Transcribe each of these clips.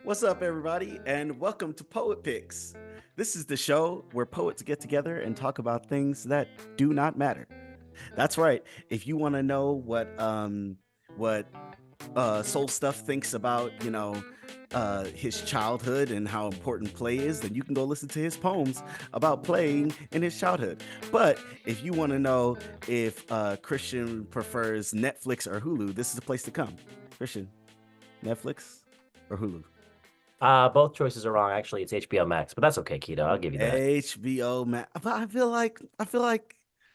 What's up, everybody, and welcome to Poet Picks. This is the show where poets get together and talk about things that do not matter. That's right. If you want to know what Soul Stuff thinks about, his childhood and how important play is, then you can go listen to his poems about playing in his childhood. But if you want to know if Christian prefers Netflix or Hulu, this is the place to come. Christian, Netflix or Hulu? Both choices are wrong. Actually, it's HBO Max, but that's okay, Keto. I'll give you that. HBO Max, but I feel like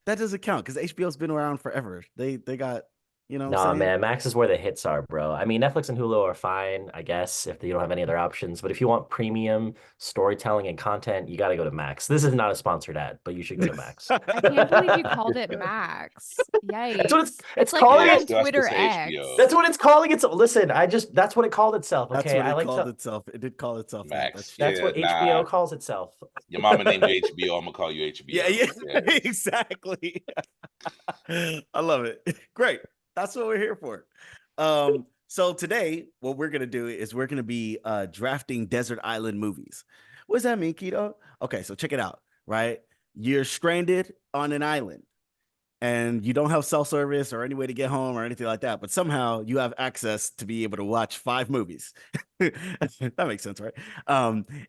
that doesn't count because HBO's been around forever. They got, what I'm Nah, saying? man, Max is where the hits are, bro. I mean, Netflix and Hulu are fine, I guess, if you don't have any other options. But if you want premium storytelling and content, you got to go to Max. This is not a sponsored ad, but you should go to Max. I can't believe you called it Max. Yikes. That's what it's like calling you're it. on Twitter That's X. HBO. That's what it's calling itself. Listen, that's what it called itself. That's Okay, what I it like called to. itself. It did call itself Max. that. That's what HBO calls itself. Your mama named you HBO. I'm gonna call you HBO. Yeah, exactly. I love it. Great. That's what we're here for. So today, what we're gonna do is we're gonna be drafting desert island movies. What does that mean, Keto? Okay, so check it out. Right, you're stranded on an island, and you don't have cell service or any way to get home or anything like that, but somehow you have access to be able to watch 5 movies. That makes sense, right?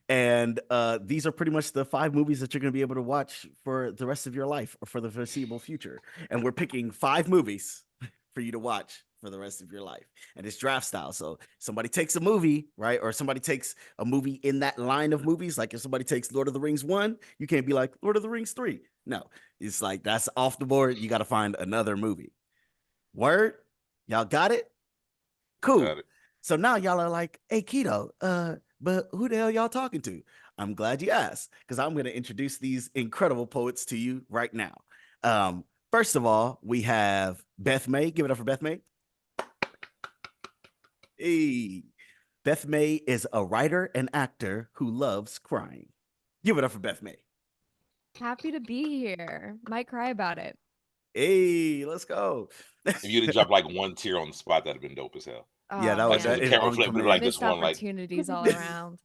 And these are pretty much the 5 movies that you're going to be able to watch for the rest of your life or for the foreseeable future. And we're picking 5 movies for you to watch for the rest of your life. And it's draft style. So somebody takes a movie, right? Or somebody takes a movie in that line of movies. Like if somebody takes Lord of the Rings 1, you can't be like Lord of the Rings 3. No, it's like that's off the board. You got to find another movie. Word? Y'all got it? Cool. Got it. So now y'all are like, hey, Keto, but who the hell y'all talking to? I'm glad you asked, because I'm going to introduce these incredible poets to you right now. First of all, we have Beth May. Give it up for Beth May. Hey. Beth May is a writer and actor who loves crying. Give it up for Beth May. Happy to be here. Might cry about it. Hey, let's go. If you'd have dropped like one tear on the spot, that'd have been dope as hell. Yeah, that Oh, was Like man. the it camera on flip, would have command. like this Missed one, like opportunities all around.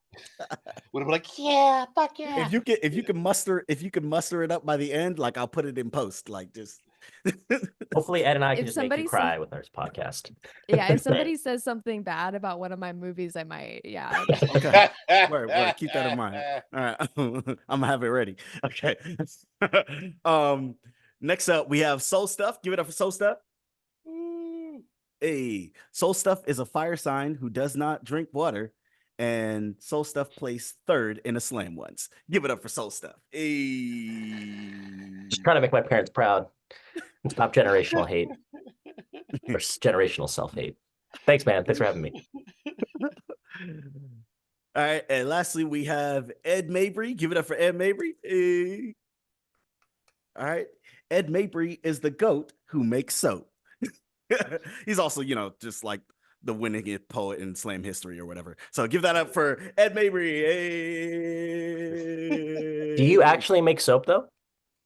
would have been like, yeah, fuck yeah. If you can muster it up by the end, like I'll put it in post, like just Hopefully, Ed and I can If just make you somebody cry with our podcast. Yeah, if somebody says something bad about one of my movies, I might, yeah. Okay. Word, keep that in mind. All right. I'm gonna have it ready. Okay. Next up we have SoulStuf. Give it up for SoulStuf. Hey, SoulStuf is a fire sign who does not drink water, and SoulStuf placed 3rd in a slam once. Give it up for SoulStuf. Hey. Just trying to make my parents proud and stop generational hate or generational self-hate. Thanks, man. Thanks for having me. All right, and lastly, we have Ed Mabrey. Give it up for Ed Mabrey. Hey. All right, Ed Mabrey is the goat who makes soap. He's also, just like the winningest poet in slam history or whatever. So give that up for Ed Mabrey. Hey. Do you actually make soap, though?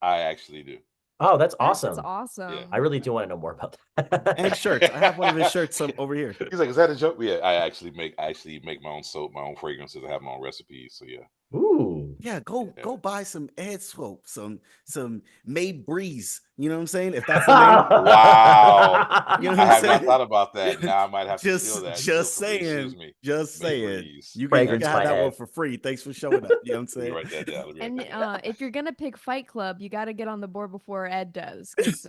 I actually do. Oh, that's awesome. That's awesome. Yeah. I really do want to know more about that. And shirts. I have one of his shirts over here. He's like, is that a joke? Yeah, I actually make my own soap, my own fragrances. I have my own recipes. So yeah. Ooh. Yeah, go buy some Ed soap, some Mabrey's. You know what I'm saying? If that's the name. Wow. You know what I I'm have saying? not thought about that. Now I might have to steal that. Just Feel free to saying. use me. Just saying. Mabrey's. You can Fragrance have by that one Ed. for free. Thanks for showing up. You know what I'm Let me saying? write that down. Let me write And that down. if you're gonna pick Fight Club, you got to get on the board before Ed does. 'cause,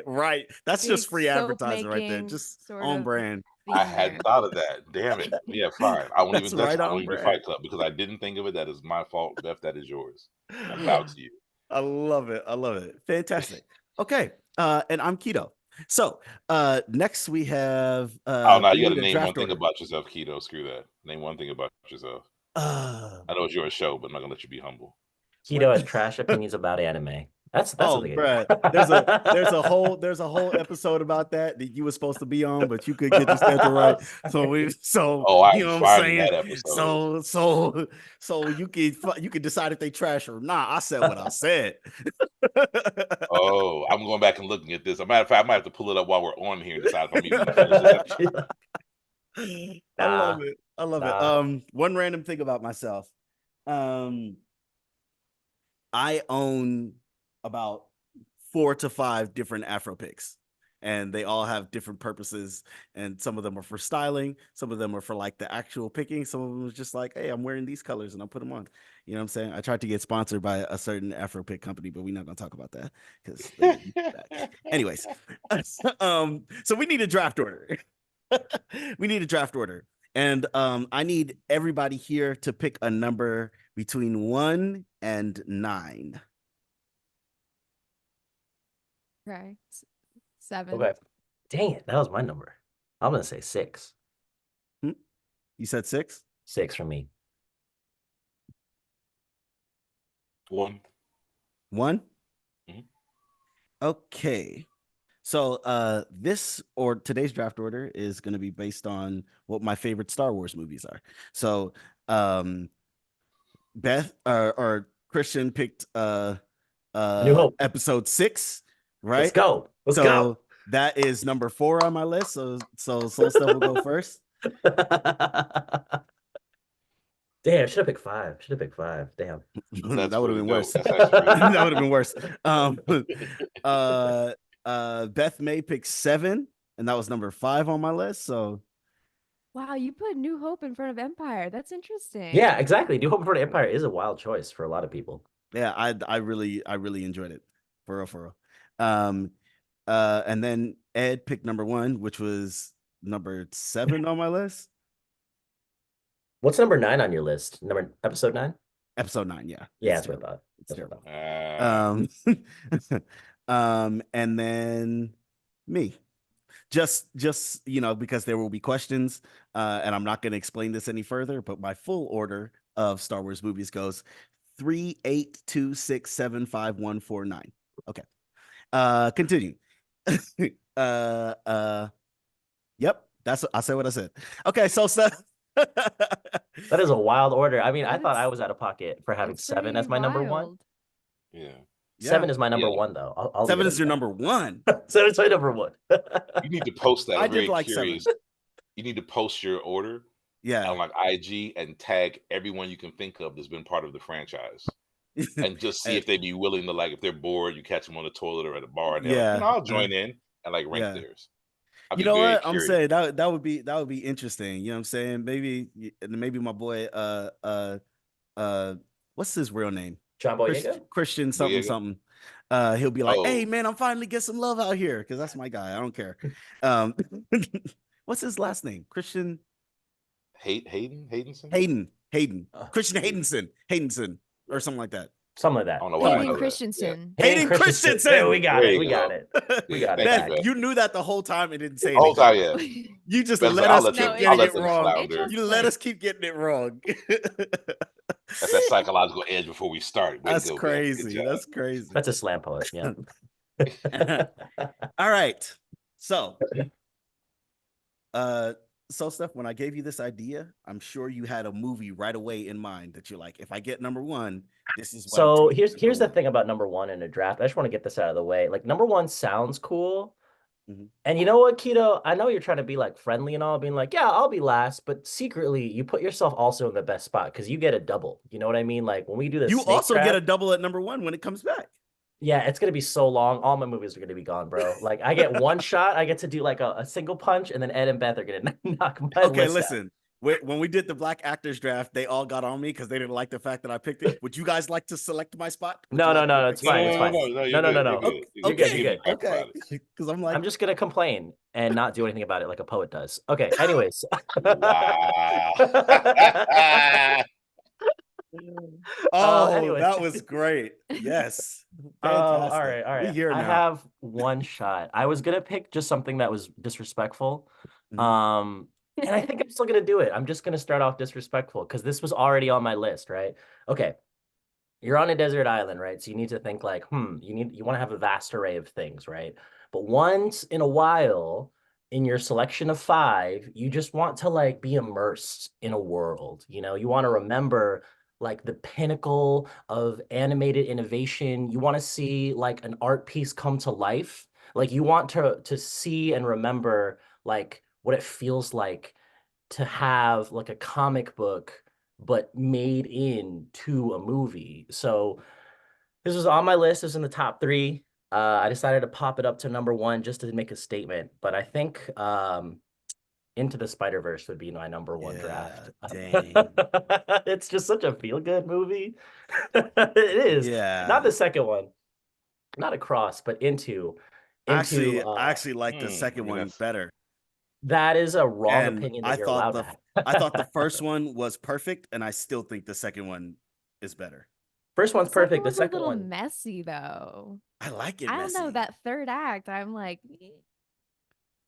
Right. That's just big free soap advertising right there. making Just sort on of brand. I theme hadn't there. thought of that. Damn it. Yeah, fine. I won't That's even right I on won't even do brand. Fight Club because I didn't think of it. That is my fault. Beth, that is yours. I'm proud to you. I love it. Fantastic. Okay. And I'm Keto. So next we have Oh no, we you gotta need a name one draft thing order. about yourself, Keto. Screw that. Name one thing about yourself. Uh, I know it's your show, but I'm not gonna let you be humble. Keto has trash opinions about anime. That's oh, a bruh. There's a whole episode about that you were supposed to be on, but you could get your schedule right. So Oh, I'm you know what I'm finding saying. that episode. So you could decide if they trash or not. I said what I said. Oh, I'm going back and looking at this. As a matter of fact, I might have to pull it up while we're on here and decide if I'm even gonna finish this episode. I Nah, love it. I love it. nah. One random thing about myself. I own about 4 to 5 different Afro picks, and they all have different purposes. And some of them are for styling, some of them are for like the actual picking. Some of them is just like, hey, I'm wearing these colors and I'll put them on. You know what I'm saying? I tried to get sponsored by a certain Afro pick company, but we're not gonna talk about that because they didn't do that. Anyways, so we need a draft order. We need a draft order. And I need everybody here to pick a number between 1 and 9. Okay. 7. Okay. Dang it, that was my number. I'm gonna say 6. You said 6? 6 for me. 1. 1? Mhm. Okay. So this or today's draft order is going to be based on what my favorite Star Wars movies are. So Beth or Christian picked New Hope. episode 6, right? Let's go. Let's so go. that is number 4 on my list. So SoulStuf will go first. Damn, I should have picked 5. Should have picked 5. Damn. That would have been worse. That's actually pretty That would have been worse. Beth May picked 7, and that was number 5 on my list. So Wow, you put New Hope in front of Empire. That's interesting. Yeah, exactly. New Hope for the Empire is a wild choice for a lot of people. yeah, I really enjoyed it. For real. And then Ed picked number 1, which was number 7 on my list. What's number 9 on your list? Episode 9? Episode 9, yeah. Yeah, It's that's what I thought. It's That's what I terrible. thought. And then me. Just because there will be questions, and I'm not going to explain this any further, but my full order of Star Wars movies goes 3, 8, 2, 6, 7, 5, 1, 4, 9. Okay. Continue. Yep, I said what I said. Okay, so That is a wild order. I mean, I That thought I is- was out of pocket for having That's 7 as pretty my number 1. wild. Yeah. 7 is my number Yeah. 1, though. I'll leave 7 it is at your that. number 1. 7 is my number 1. You need to post that. I I'm did very like 7. curious. You need to post your order Yeah. on like IG and tag everyone you can think of that's been part of the franchise, and just see if they'd be willing to, like, if they're bored, you catch them on the toilet or at a bar, and they're like, Yeah. I'll join in and like rank Yeah. theirs. I'd You be know very what I'm curious. saying? That would be interesting. You know what I'm saying? Maybe my boy what's his real name? John Boyega? Christian something Boyega? something. He'll be like, hey Oh. man, I'm finally get some love out here, because that's my guy. I don't care. What's his last name? Christian Haydenson? Hayden. Christian Hayden. Haydenson or something like that. Something like I that. don't know why I Hayden know that. Christensen. Hayden Christensen! Yeah, we got There it. you We go. got it. We got it. Thank Beth, you, Beth. you knew that the whole time and didn't say Oh, anything. yeah. You just Beth's let like, us them- keep I'll getting let it them wrong. flounder. You let us keep getting it wrong. That's that psychological edge before we start. Way to That's go, Beth. Good crazy. job. That's crazy. That's a slam poet. Yeah. All right. So, SoulStuf, when I gave you this idea, I'm sure you had a movie right away in mind that you're like, if I get number 1, this is what I'm So taking here's the number thing about number 1 in a draft. I just want to get this out of the way. Like, number 1 sounds cool. Mhm. And you know what, Keto? I know you're trying to be like friendly and all, being like, yeah, I'll be last, but secretly you put yourself also in the best spot because you get a double. You know what I mean? Like when we do this, You also get a double at number 1 when it comes back. yeah, it's gonna be so long. All my movies are gonna be gone, bro. Like I get one shot, I get to do like a single punch, and then Ed and Beth are gonna knock my Okay, list out. listen. When we did the Black Actors draft, they all got on me because they didn't like the fact that I picked it. Would you guys like to select my spot? Would No, you no, like no, me to it's pick fine, it's someone fine. else? No, No, no, no, no. You're good. You're good, you're good. Okay. Because I'm like, I'm just gonna complain and not do anything about it like a poet does. Okay, anyways. Wow. oh, anyways. that was great. Yes. All Fantastic. right. We here I now. have one shot. I was gonna pick just something that was disrespectful. Mhm. And I think I'm still gonna do it. I'm just gonna start off disrespectful because this was already on my list, right? Okay. You're on a desert island, right? So you need to think like, you want to have a vast array of things, right? But once in a while, in your selection of 5, you just want to like be immersed in a world. You know, you want to remember like the pinnacle of animated innovation. You want to see like an art piece come to life. Like you want to see and remember like what it feels like to have like a comic book but made into a movie. So this was on my list. It was in the top 3. I decided to pop it up to number 1 just to make a statement. But I think Into the Spider-Verse would be my number 1 draft. Dang. It's just such a feel-good movie. It is. Yeah. Not the second one. Not Across, but Into. I actually like the second one better. That is a wrong And opinion that I you're thought allowed to have. I thought the first one was perfect, and I still think the second one is better. First one's perfect. The one's second a little one messy though. I like it. I don't know, messy. that third act, I'm like,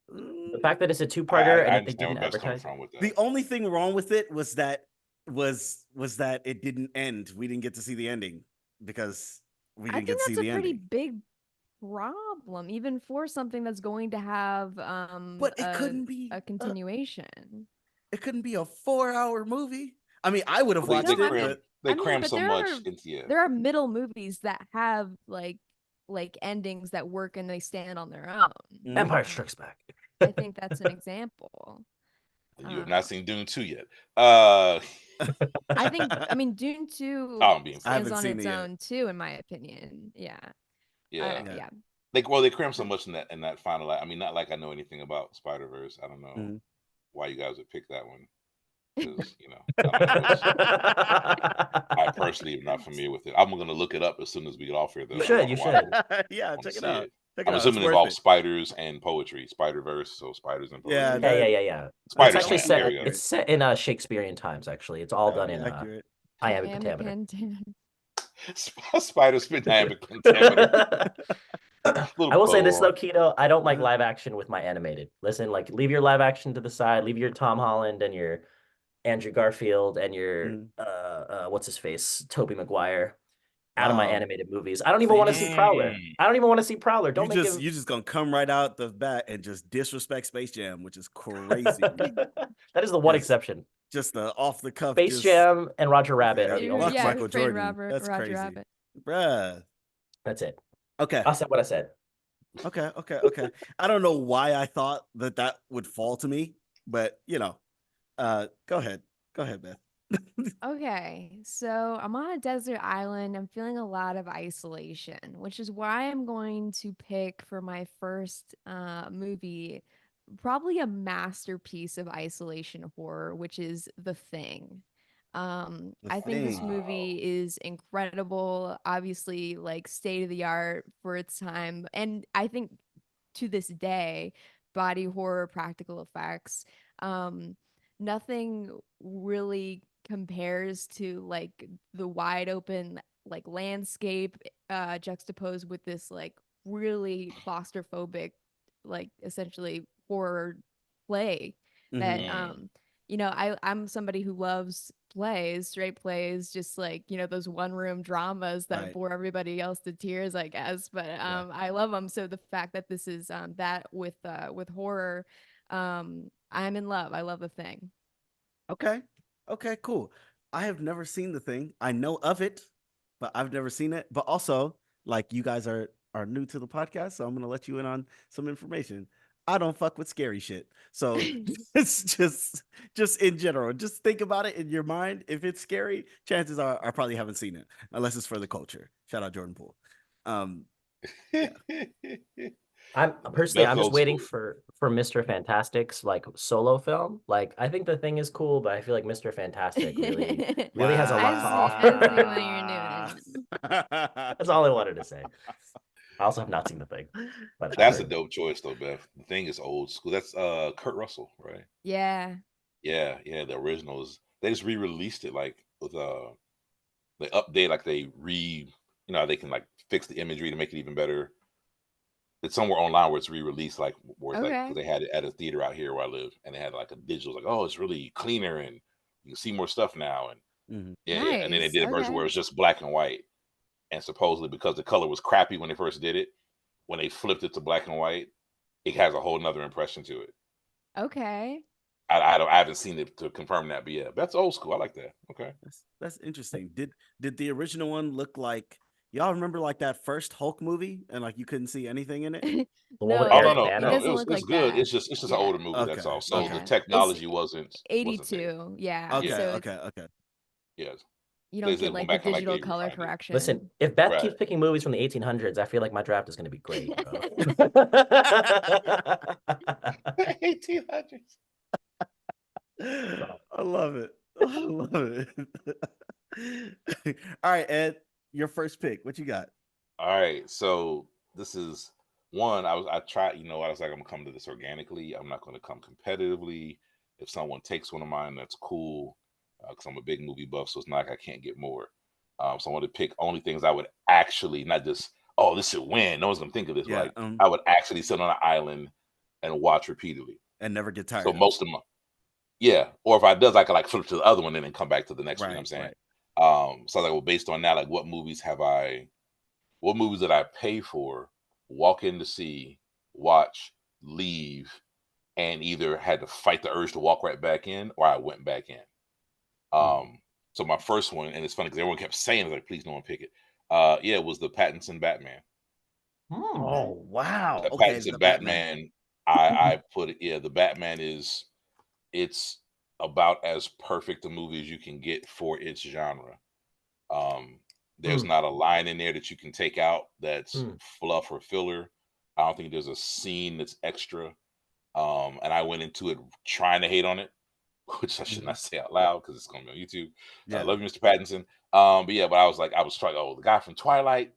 the fact that it's a 2-parter and I that they understand didn't where Beth's coming advertise. from with that. The only thing wrong with it was that it didn't end. We didn't get to see the ending because we I didn't think get to see that's the a pretty ending. big problem, even for something that's going to have But it couldn't be a continuation. It couldn't be a 4-hour movie. I mean, I would have Well, watched No, it. I mean- they I mean, cram but so there much are- into There are middle movies that have like endings that work and they stand on their own. Mhm. Empire Strikes Back. I think that's an example. You have not seen Dune 2 yet. I mean, Dune 2 I'm being I stands haven't on seen its it yet. own too, in my opinion. Yeah. yeah. Yeah. They cram so much in that final. I mean, not like I know anything about Spider-Verse. I don't know Mhm. why you guys would pick that one. Because I don't know. I personally am not familiar with it. I'm gonna look it up as soon as we get off here. Though You should. Yeah, check it out. I'm assuming it involves spiders and poetry. Spider-Verse, so spiders and poetry. Yeah, It's actually set. It's set in Shakespearean times. Actually, it's all done in accurate. iambic pentameter. Spiders spit iambic pentameter. I will say this though, Keto. I don't like live action with my animated. Listen, like leave your live action to the side. Leave your Tom Holland and your Andrew Garfield and your what's his face, Tobey Maguire out of my animated movies. I don't even want to see Prowler. Don't you just gonna come right out the bat and just disrespect Space Jam, which is crazy. That is the one exception. Just the off the cuff Space Jam and Roger Rabbit are the only. Michael Jordan. That's crazy, Rabbit. Bruh. That's it. Okay. I said what I said. Okay. I don't know why I thought that would fall to me, but go ahead, Beth. Okay, so I'm on a desert island. I'm feeling a lot of isolation, which is why I'm going to pick for my first movie probably a masterpiece of isolation horror, which is The Thing. I think this movie is incredible, obviously like state of the art for its time, and I think to this day, body horror practical effects, nothing really compares to like the wide open like landscape juxtaposed with this like really claustrophobic like essentially horror play that I'm somebody who loves straight plays, just like those one room dramas that bore everybody else to tears, I guess, but I love them. So the fact that this is that with horror, I'm in love. I love The Thing. Okay, cool. I have never seen The Thing. I know of it, but I've never seen it. But also, like, you guys are new to the podcast, so I'm gonna let you in on some information. I don't fuck with scary shit. So it's just in general. Just think about it in your mind. If it's scary, chances are I probably haven't seen it, unless it's for the culture. Shout out Jordan Poole. Yeah. I'm just waiting for Mr. Fantastic's like solo film. Like I think The Thing is cool, but I feel like Mr. Fantastic really has a lot to offer. That's all I wanted to say. I also have not seen The Thing. But that's a dope choice though, Beth. The Thing is old school. That's Kurt Russell, right? Yeah. Yeah. The original is they just re-released it like with they update, like they they can like fix the imagery to make it even better. It's somewhere online where it's re-released, like where it's like because they had it at a theater out here where I live, and they had like a digital, like, oh, it's really cleaner and you can see more stuff now, and yeah, and then they did a version where it's just black and white, and supposedly because the color was crappy when they first did it, when they flipped it to black and white, it has a whole nother impression to it. Okay. I haven't seen it to confirm that, but yeah, that's old school. I like that. Okay, that's interesting. Did the original one look like Y'all remember like that first Hulk movie and like you couldn't see anything in it? The one No, with Oh no, Eric no, it no. Bana. doesn't look It's like good. that. It's just an Yeah. older movie. That's Okay, all. So the Yeah. It's technology wasn't there. 82. Yeah. Okay, So okay, it's okay. Yeah, you they don't said get went like the back and like digital they color refined it. correction. Listen, if Beth Right. keeps picking movies from the 1800s, I feel like my draft is going to be great, bro. 1800s. I love it. I love it. All right, Ed, your first pick. What you got? All right, so this is one. I tried. I was like, I'm gonna come to this organically. I'm not gonna come competitively. If someone takes one of mine, that's cool. Because I'm a big movie buff, so it's not like I can't get more. So I wanted to pick only things I would actually, not just, oh, this should win. No one's gonna think of this. But Yeah, like I would actually sit on an island and watch repeatedly. and never get So tired of. most of my, yeah. Or if I does, I could like flip to the other one and then come back to the next one. You know Right, what I'm saying? right. So I was like, well, based on that, like what movies did I pay for, walk in to see, watch, leave, and either had to fight the urge to walk right back in or I went back in. So my first one, and it's funny because everyone kept saying it, like, please no one pick it. Yeah, it was the Pattinson Batman. Oh wow. The Okay, the Pattinson Batman. Batman, I put it, yeah, the Batman it's about as perfect a movie as you can get for its genre. There's not a line in there that you can take out that's fluff or filler. I don't think there's a scene that's extra. And I went into it trying to hate on it, which I should not say out loud because it's going to be on YouTube. I Yeah. love you, Mr. Pattinson. But yeah, but I was trying. Oh, the guy from Twilight.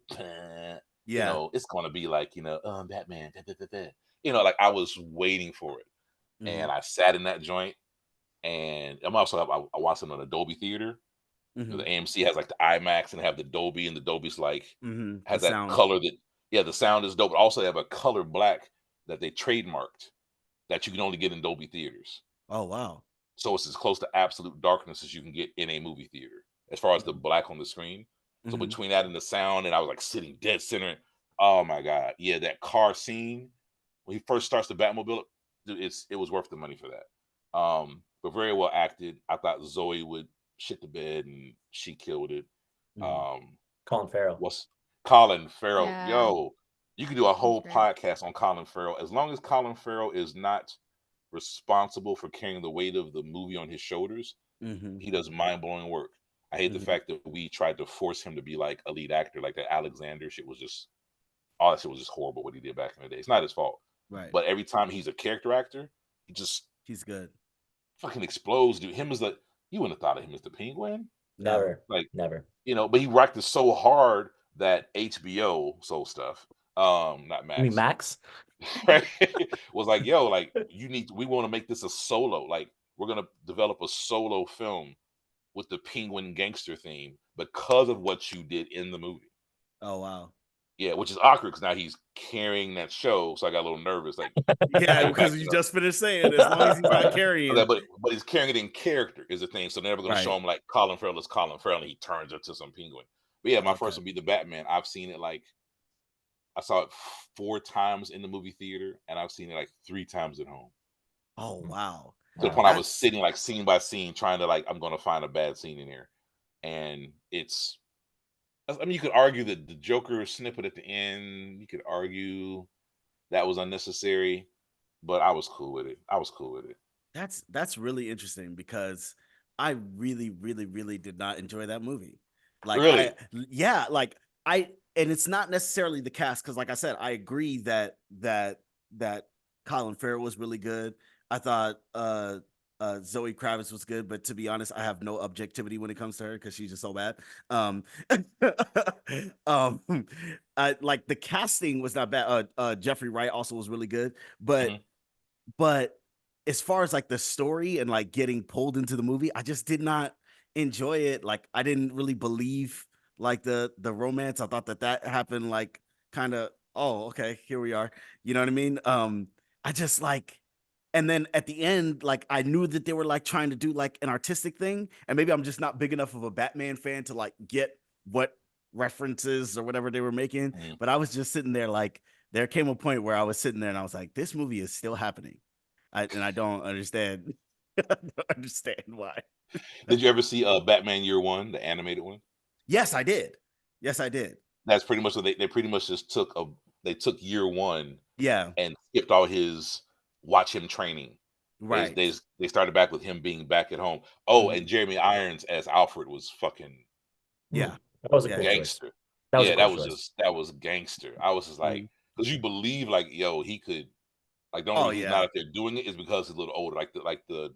Yeah. It's going to be like Batman. Da, da, da, da. Like I was waiting for it, and I sat in that joint, and I watched it on a Dolby theater. The AMC has like the IMAX and they have the Dolby, and the Dolby's like has The that sound. color that the sound is dope. But also they have a color black that they trademarked that you can only get in Dolby theaters. Oh wow. So it's as close to absolute darkness as you can get in a movie theater, as far as the black on the screen. So between that and the sound, and I was like sitting dead center. Oh my god, yeah, that car scene when he first starts the Batmobile, dude, it was worth the money for that. But very well acted. I thought Zoe would shit the bed, and she killed it. Colin Farrell. What's Colin Farrell? Yeah. Yo, you can do a whole great. podcast on Colin Farrell as long as Colin Farrell is not responsible for carrying the weight of the movie on his shoulders. He does mind-blowing work. I hate the fact that we tried to force him to be like a lead actor, like that Alexander shit was just all that shit was just horrible what he did back in the day. It's not his fault. Right. But every time he's a character actor, he's good. Fucking explodes, dude. Him as you wouldn't have thought of him as the Penguin. Never. Like never. But he rocked it so hard that HBO SoulStuf, not Max. You mean Max? Right? Was like, yo, like we want to make this a solo. Like we're gonna develop a solo film with the Penguin gangster theme because of what you did in the movie. Oh wow. Yeah, which is awkward because now he's carrying that show, so I got a little nervous. Like, yeah, because you just finished saying as long as he's not carrying, but he's carrying it in character is the thing. So they're never going to show him like Colin Farrell is Colin Farrell, and he turns into some penguin. But yeah, my first would be the Batman. I've seen it I saw it 4 times in the movie theater, and I've seen it like 3 times at home. Oh wow! To the point I was sitting like scene by scene, trying to I'm going to find a bad scene in here, and it's. I mean, you could argue that the Joker snippet at the end, you could argue that was unnecessary, but I was cool with it. That's really interesting because I really, really, really did not enjoy that movie. Like, really? And it's not necessarily the cast because, like I said, I agree that Colin Farrell was really good. I thought Zoe Kravitz was good, but to be honest, I have no objectivity when it comes to her because she's just so bad. Like the casting was not bad. Jeffrey Wright also was really good, but as far as like the story and like getting pulled into the movie, I just did not enjoy it. Like I didn't really believe like the romance. I thought that happened like kind of, oh, okay, here we are. You know what I mean? I just like. And then at the end, like I knew that they were like trying to do like an artistic thing, and maybe I'm just not big enough of a Batman fan to like get what references or whatever they were making. But I was just sitting there like there came a point where I was sitting there and I was like, this movie is still happening, and I don't understand. I don't understand why. Did you ever see Batman Year One, the animated one? Yes, I did. Yes, I did. That's pretty much what they pretty much just took year one Yeah, and skipped all his watch him training. right. They started back with him being back at home. Oh, Mhm. and Jeremy Irons as Alfred was fucking Yeah, That was a yeah, cool yeah. choice. gangster. That was a Yeah, cool choice. that was gangster. I was just like, Mhm. because you believe like, yo, he could like the only Oh reason he's yeah, not out there doing it is because he's a little older. Like the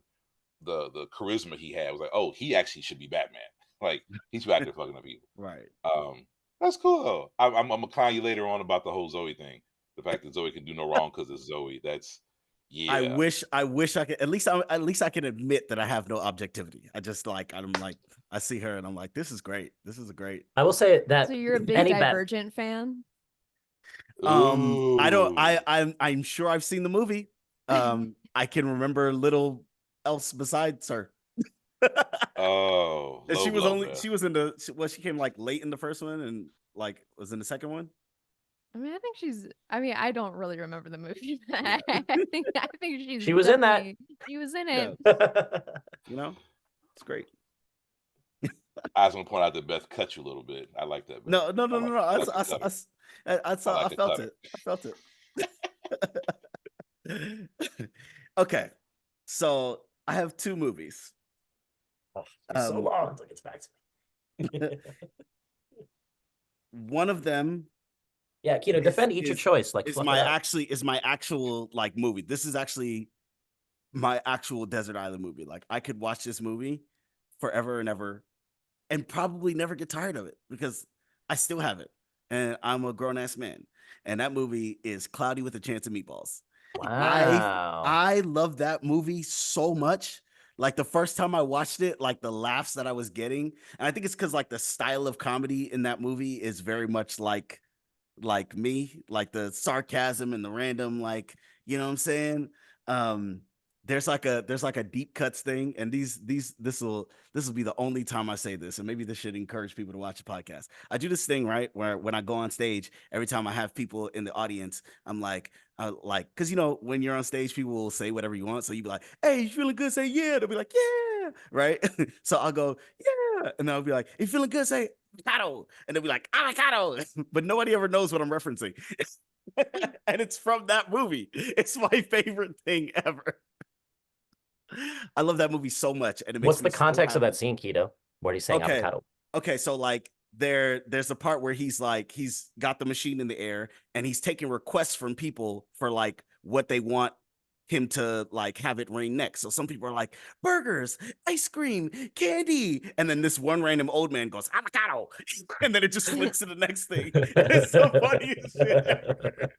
charisma he had was like, oh, he actually should be Batman. Like he's back there fucking up people. right. That's cool though. I'm gonna clown you later on about the whole Zoe thing. The fact that Zoe can do no wrong because it's Zoe. That's I yeah. wish I could at least I can admit that I have no objectivity. I just like I'm like I see her and I'm like, this is great. This is a great. I will say that So you're a big any Bat Divergent fan? I don't. Ooh. I'm sure I've seen the movie. I can remember little else besides her. Oh, And low blow, Beth. she was in the she came like late in the first one and like was in the second one. I mean, I don't really remember the movie. Yeah. I think She was in that. She was in Yeah, it. you know, it's great. I just want to point out that Beth cut you a little bit. I like that, Beth. No, no, no, no, no. I like the cutter. I saw. like I the felt cutter. it. I felt it. Okay, so I have two movies. Oh, it's so Um, long until it gets back to me. One of them Yeah, Keto, defend each your choice. Like is fluff my it out. is my actual like movie. This is actually my actual desert island movie. Like I could watch this movie forever and ever and probably never get tired of it because I still have it and I'm a grown-ass man. And that movie is Cloudy with a Chance of Meatballs. Wow. I love that movie so much. Like the first time I watched it, like the laughs that I was getting, and I think it's because like the style of comedy in that movie is very much like me, like the sarcasm and the random, like, you know what I'm saying? Um, there's like a deep cuts thing, and this will be the only time I say this, and maybe this should encourage people to watch the podcast. I do this thing, right, where when I go on stage, every time I have people in the audience, I'm like, because you know, when you're on stage, people will say whatever you want. So you be like, hey, you feeling good? Say yeah. They'll be like, yeah, right? So I'll go, yeah, and then I'll be like, you feeling good? Say avocado, and they'll be like avocado, but nobody ever knows what I'm referencing. And it's from that movie. It's my favorite thing ever. I love that movie so much, and it makes What's me the so context of happy. that scene, Keto? Where he's saying Okay, avocado? okay, so like there's a part where he's got the machine in the air and he's taking requests from people for like what they want him to like have it rain next. So some people are like burgers, ice cream, candy, and then this one random old man goes avocado, and then it just flips to the next thing. It's so funny as shit ever.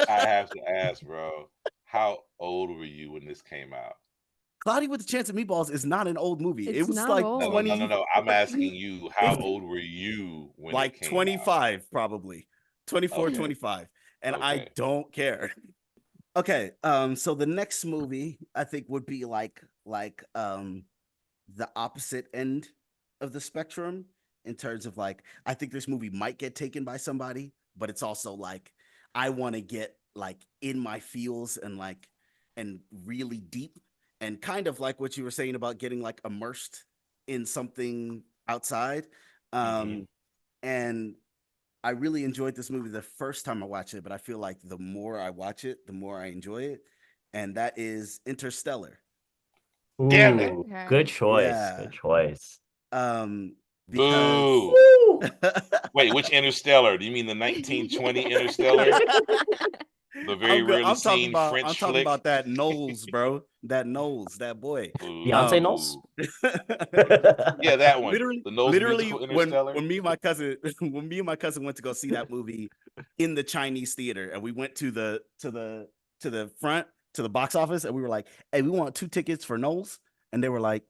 I have to ask, bro, how old were you when this came out? Cloudy with a Chance of Meatballs is not an old movie. It It's was not like old. No, no, no, 20, no, no. I'm asking you, how old were you when it like came out? 25 probably. 24, Okay. 25. And I Okay. don't care. Okay, so the next movie I think would be like the opposite end of the spectrum in terms of like I think this movie might get taken by somebody, but it's also like I want to get like in my feels and really deep and kind of like what you were saying about getting like immersed in something outside. Mhm. And I really enjoyed this movie the first time I watched it, but I feel like the more I watch it, the more I enjoy it. And that is Interstellar. Damn it. Ooh, Okay. good choice. Yeah. Good choice. Because Boo. Woo! Wait, which Interstellar? Do you mean the 1920 Interstellar? The very rarely I'm talking seen about French flick? that Knowles, bro. That Knowles, that boy. Beyonce Knowles? Yeah, that one. Literally, The Knowles musical Interstellar. when me and my cousin went to go see that movie in the Chinese theater, and we went to the front to the box office, and we were like, "Hey, we want 2 tickets for Knowles," and they were like,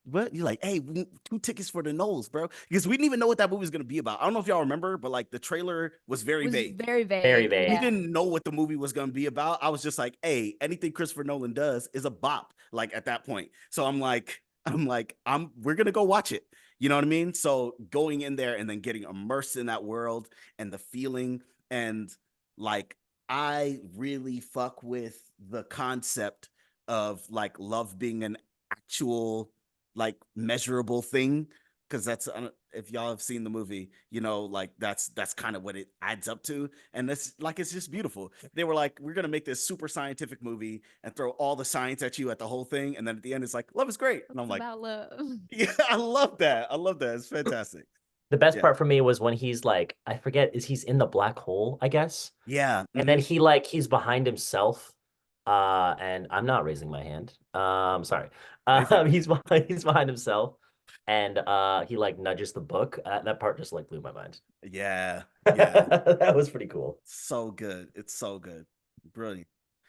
"What?" You're like, "Hey, we need 2 tickets for the Knowles, bro," because we didn't even know what that movie was gonna be about. I don't know if y'all remember, but like the trailer was very vague. Very vague. Very vague. We Yeah. didn't know what the movie was going to be about. I was just like, hey, anything Christopher Nolan does is a bop, like at that point. So we're going to go watch it. You know what I mean? So going in there and then getting immersed in that world and the feeling, and like, I really fuck with the concept of like love being an actual like measurable thing. because that's if y'all have seen the movie, you know, like that's kind of what it adds up to, and it's like it's just beautiful. They were like, we're gonna make this super scientific movie and throw all the science at you at the whole thing, and then at the end, it's like love is great, and I'm It's like, about love. yeah, I love that. I love that. It's fantastic. The best Yeah, part for me was when he's like, I forget, is he's in the black hole, I guess. yeah. And then he's behind himself. And I'm not raising my hand. Sorry. Raise it. He's behind himself, and he like nudges the book. That part just like blew my mind. Yeah, yeah. That was pretty cool. So good. It's so good. Brilliant.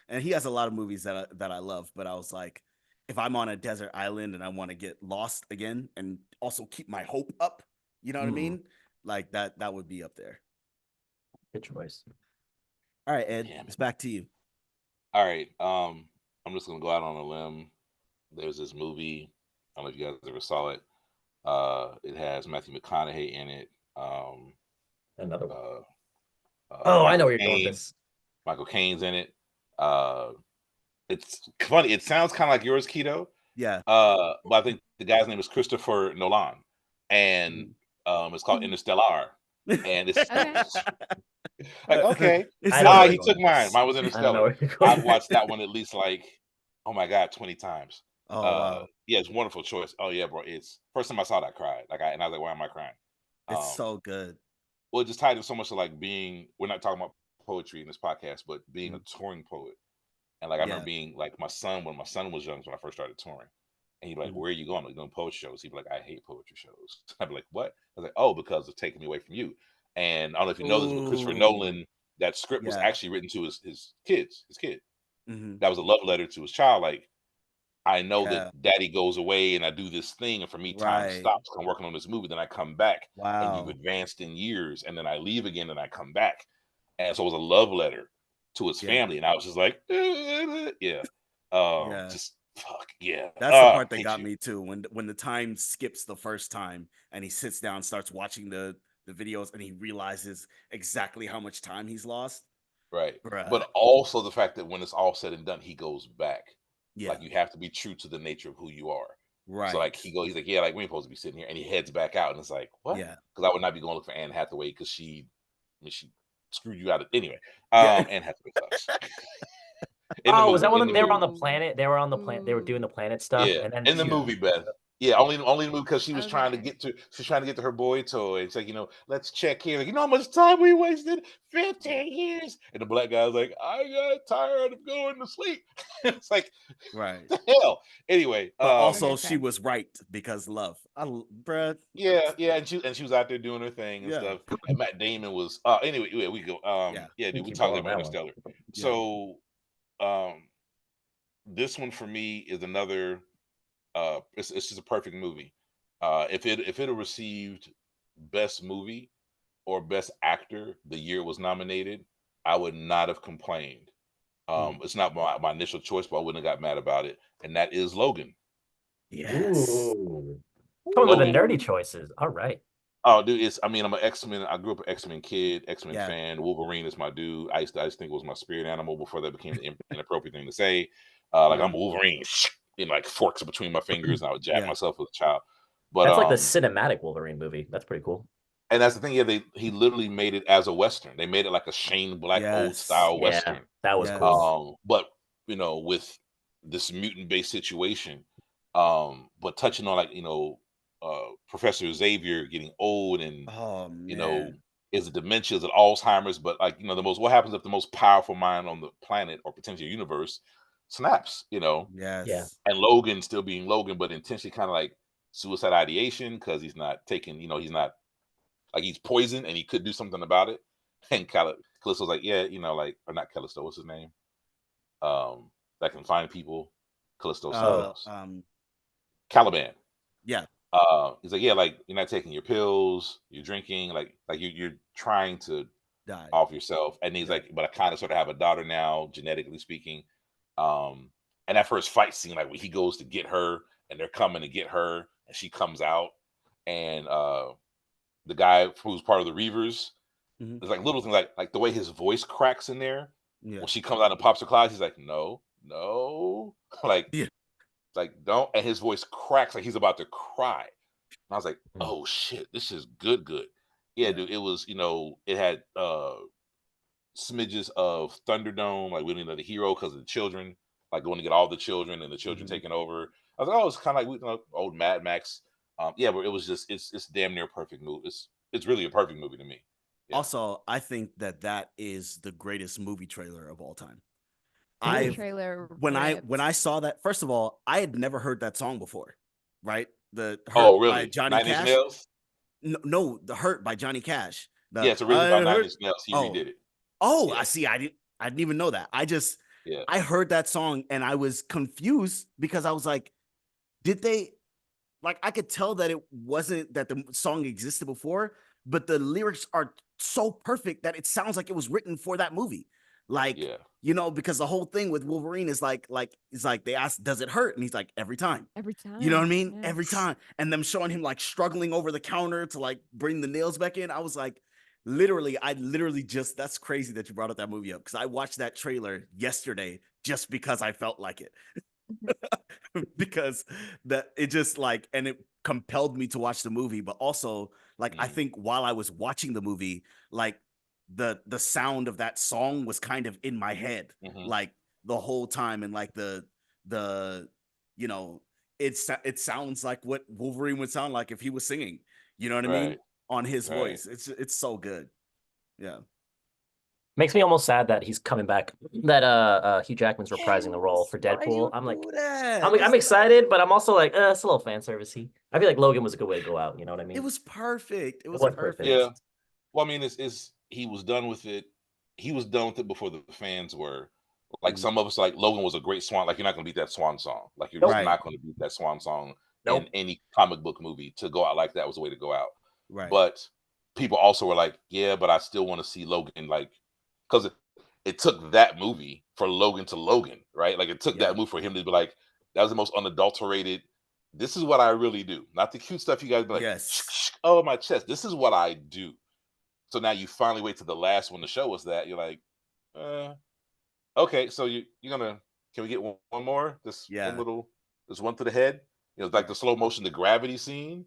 And he has a lot of movies that I love, but I was like, if I'm on a desert island and I want to get lost again and also keep my hope up, you know what I mean? Like that would be up there. Good choice. All right, Ed, Yeah, it's back to you. all right. I'm just gonna go out on a limb. There's this movie. I don't know if you guys ever saw it. It has Matthew McConaughey in it. Another one. Oh, I know where you're going with this. Michael Caine's in it. It's funny. It sounds kind of like yours, Keto. Yeah. But I think the guy's name is Christopher Nolan, and it's called Interstellar. And it's Okay. like, okay, I know where he you're took going with mine. this. Mine was I know Interstellar. where you're going I've with watched this. that one at least like, oh my God, 20 times. Oh wow. Yeah, it's a wonderful choice. Oh yeah, bro. It's first time I saw that, I cried. And I was like, why am I crying? It's so good. Well, it just tied in so much to like being, we're not talking about poetry in this podcast, but being a touring poet. And like I remember being like when my son was young, when I first started touring. And he'd be like, where are you going? Like doing poetry shows. He'd be like, I hate poetry shows. I'd be like, what? I was like, oh, because it's taking me away from you. And I don't know if you know this, but Christopher Nolan, that script was actually written to his kid. That was a love letter to his child. Like, I know that daddy goes away and I do this thing, and for me, time stops. I'm working on this movie, then I come back, and you've advanced in years, and then I leave again and I come back. And so it was a love letter to his family, and I was just like, just fuck yeah. That's the part that got me too. When the time skips the first time and he sits down, starts watching the videos, and he realizes exactly how much time he's lost. Right. Bruh. But also the fact that when it's all said and done, he goes back. Yeah. Like you have to be true to the nature of who you are. Right. So like he's like, yeah, like we ain't supposed to be sitting here, and he heads back out, and it's like, what? Yeah. Because I would not be going to look for Anne Hathaway because she screwed you out of anyway. Anne Hathaway sucks. Was that when they were on the planet? They were on the planet. They were doing the planet stuff. Yeah. And then in the movie, Beth. Yeah, only the movie because she was trying to get to her boy toy. It's like, let's check here. Like, you know how much time we wasted? 15 years. And the black guy's like, I got tired of going to sleep. It's like, right. The hell. Anyway, but also she was right because love. Bruh. Yeah, and she was out there doing her thing and stuff. And Matt Damon was anyway, yeah, we go. Dude, we talked about Interstellar. So this one for me is another it's just a perfect movie. If it had received best movie or best actor the year it was nominated, I would not have complained. It's not my initial choice, but I wouldn't have got mad about it. And that is Logan. Yes. Coming with the nerdy choices. All right. Oh, dude, I'm an X-Men. I grew up an X-Men kid, X-Men fan. Wolverine is my dude. I used to think it was my spirit animal before that became the inappropriate thing to say. I'm Wolverine, like forks between my fingers, and I would jab myself as a child. But that's like the cinematic Wolverine movie. That's pretty cool. And that's the thing. Yeah, he literally made it as a Western. They made it like a Shane Black old style Western. That was cool. But with this mutant-based situation, but touching on like Professor Xavier getting old and is it dementia, is it Alzheimer's? But like what happens if the most powerful mind on the planet or potential universe snaps? Yes. And Logan still being Logan, but intentionally kind of like suicide ideation because he's not taking, he's not like he's poisoned and he could do something about it. And Callisto's like, or not Callisto, what's his name? That can find people. Callisto, Caliban. Yeah. He's like, like you're not taking your pills, you're drinking, like you're trying to die off yourself. And he's like, but I kind of sort of have a daughter now, genetically speaking. And that first fight scene, like when he goes to get her and they're coming to get her, and she comes out, and the guy who's part of the Reavers, there's like little things like the way his voice cracks in there. When she comes out and pops her clouds, he's like, no, like don't, and his voice cracks like he's about to cry. I was like, Mm. oh shit, this is good, good. Yeah, Yeah. dude. It was, it had smidges of Thunderdome, like we don't know the hero because of the children, like going to get all the children and the children Mhm. taking over. I was like, oh, it's kind of like old Mad Max. Yeah, but it was just it's damn near a perfect movie. It's really a perfect movie to me. Yeah. Also, I think that is the greatest movie trailer of all time. That Mm. trailer When ripped. I saw that, first of all, I had never heard that song before, right? The Oh, Hurt by really? Johnny Nine Inch Cash. Nails? No, the Hurt by Johnny Cash. Yeah, The it's I originally by Nine hurt. Inch Nails. He Oh, redid it. I Yeah, see. I didn't even know that. yeah, I heard that song and I was confused because I was like, did they like I could tell that it wasn't that the song existed before, but the lyrics are so perfect that it sounds like it was written for that movie. Like, yeah, because the whole thing with Wolverine is like they ask, does it hurt? And he's like, every time. Every You know what I time. mean? Yeah. Every time. And them showing him like struggling over the counter to like bring the nails back in. I was like, I literally just, that's crazy that you brought up that movie up because I watched that trailer yesterday just because I felt like it. Because that it just like and it compelled me to watch the movie, but also like I mm, think while I was watching the movie, like the sound of that song was kind of in my head hmm, like the whole time, and like the you know it sounds like what Wolverine would sound like if he was singing, you know what I mean, right, on his right. voice. It's so good. Yeah. Makes me almost sad that he's coming back. That Hugh Jackman's reprising the role Yes, for why Deadpool. you I'm like, do that? I'm excited, but I'm also like, it's a little fan servicey. I feel like Logan was a good way to go out. You know what I It mean? was perfect. It It was was perfect. Yeah. perfect. Well, I mean, it's he was done with it. He was done with it before the fans were. Like Mhm. some of us, like Logan was a great swan. Like you're not gonna beat that swan song. Like you're just Nope. Right. not gonna beat that swan song in Nope. any comic book movie. To go out like that was the way to go out. Right. But people also were like, yeah, but I still want to see Logan, like, because it took that movie for Logan to Logan, right? Like it took Yeah. that movie for him to be like, that was the most unadulterated. This is what I really do, not the cute stuff you guys be like, Yes. oh my chest. This is what I do. So now you finally wait to the last one to show us that. You're like, uh, okay, so you're gonna can we get one more? Yeah. This one to the head. Like the Right. slow motion, the gravity scene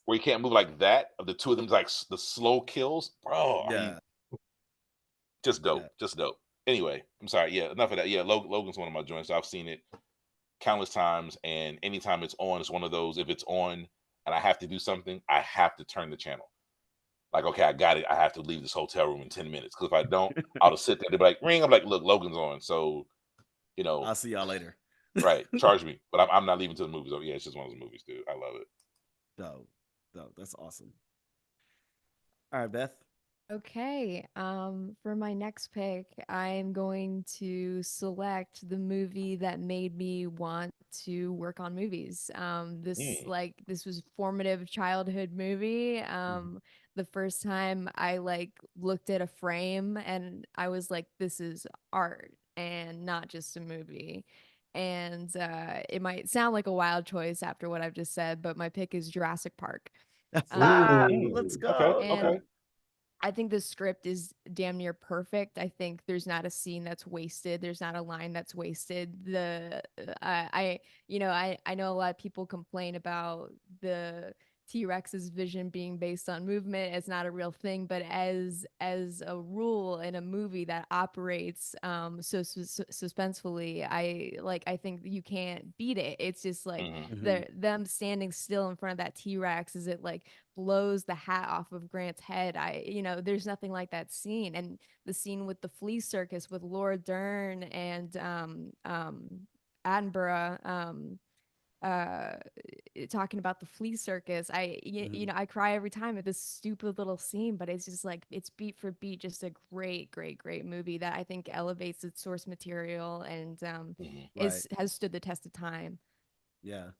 where you can't move like that. Of the two of them, like the slow kills, bro. Are you Yeah. just Yeah. dope? Just dope. Anyway, I'm sorry. Yeah, enough of that. Yeah, Logan's one of my joints. I've seen it countless times, and anytime it's on, it's one of those. If it's on and I have to do something, I have to turn the channel. Like, okay, I got it. I have to leave this hotel room in 10 minutes. Because if I don't, I'll just sit there. They'll be like, ring. I'm like, look, Logan's on. So, you know, I'll see y'all later. right, charge me. But I'm not leaving to the movies. Oh, yeah, it's just one of those movies, dude. I love it. No, no, that's awesome. All right, Beth. Okay, for my next pick, I'm going to select the movie that made me want to work on movies. Mm, This was formative childhood movie. Mhm. The first time I like looked at a frame and I was like, this is art and not just a movie. And it might sound like a wild choice after what I've just said, but my pick is Jurassic Park. Let's Ooh. okay, go. And okay. I think the script is damn near perfect. I think there's not a scene that's wasted. There's not a line that's wasted. I know a lot of people complain about the T-Rex's vision being based on movement. It's not a real thing, but as a rule in a movie that operates suspensefully, I think you can't beat it. It's just like Hmm. Mhm. them standing still in front of that T-Rex is it like blows the hat off of Grant's head. There's nothing like that scene. And the scene with the flea circus with Laura Dern and Attenborough uh talking about the flea circus. Mhm. I cry every time at this stupid little scene, but it's just like it's beat for beat just a great movie that I think elevates its source material and Hmm. is Right. has stood the test of time. Yeah.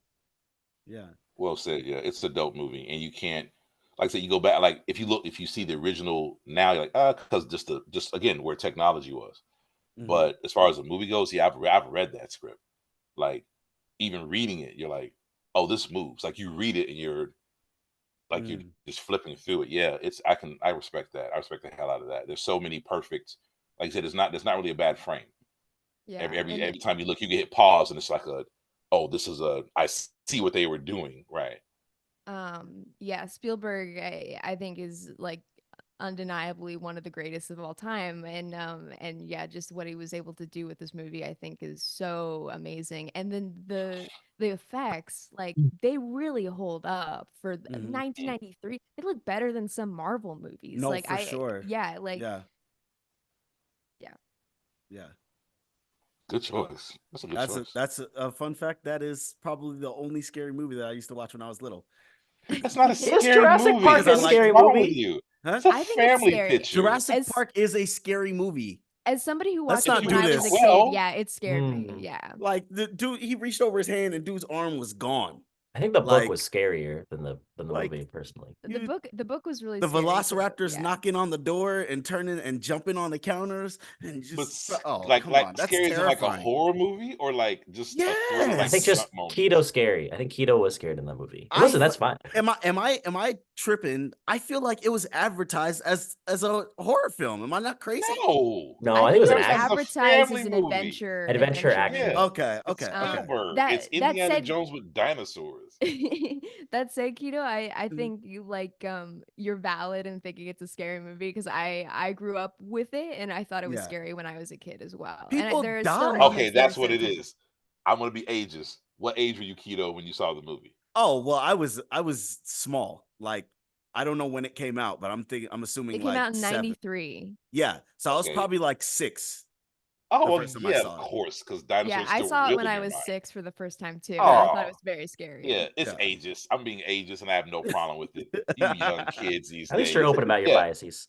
Yeah. Well said. Yeah, it's a dope movie, and you can't, like I said, you go back. Like if you see the original now, you're like, because just again where technology was. Mhm. But as far as the movie goes, yeah, I've read that script. Like even reading it, you're like, oh, this moves. Like you read it and you're Mm. just flipping through it. Yeah, I respect that. I respect the hell out of that. There's so many perfect. Like I said, there's not really a bad frame. Yeah, and Every time you look, you can hit pause, and it's like oh, this is I see what they were doing, right? Yeah, Spielberg, I think is like undeniably one of the greatest of all time, and yeah, just what he was able to do with this movie I think is so amazing. And then the effects, like, they really hold up for Mhm. 1993. They look better than some Marvel movies. No, Like, for sure. yeah, like, Yeah, yeah. yeah. Good choice. That's a good choice. That's a fun fact. That is probably the only scary movie that I used to watch when I was little. That's not a Is scary Jurassic movie. Park Because I a like scary What's wrong with movie? you? Huh? It's a I think it's family scary. picture. Jurassic As Park is a scary movie. as somebody who Let's watched not it If when you do I do was it a this. kid, well, yeah, it scared me. Hmm. Yeah. Like the dude, he reached over his hand and dude's arm was gone. I think the book was Like, scarier than the like movie, personally. you, The book was really the scary too. velociraptors Yeah. knocking on the door and turning and jumping on the counters and but just, oh, like come on, that's scary as in like a terrifying. horror movie or like just a thriller, I like think Yes. just stunt moment. Keto scary. I think Keto was scared in that movie. I Listen, f- that's fine. am I tripping? I feel like it was advertised as a horror film. Am I not crazy? No, No, I I think it think was it an was This is action. a advertised family as an movie. Adventure action. movie. Yeah, Okay, it's okay, okay. Spielberg. It's That Indiana said, Jones with dinosaurs. that said, Keto, I Mhm. think you like you're valid in thinking it's a scary movie because I grew up with it and I thought it was Yeah. scary when I was a kid as well. People There are still die. Okay, moments that are that's what so it tense. is. I'm gonna be ages. What age were you, Keto, when you saw the movie? Oh, well, I was small. Like, I don't know when it came out, but I'm assuming It came like out in 7. '93. Yeah. So I was Okay. probably like 6 Oh the well, first time I yeah, of saw it. course, because Yeah, dinosaurs I still saw it real when in I your was mind. 6 for the first time too, and I thought it Oh, was very scary. yeah, it's Yeah. ageist. I'm being ageist, and I have no problem with it. You young kids these At least you're days. open about your Yeah. biases.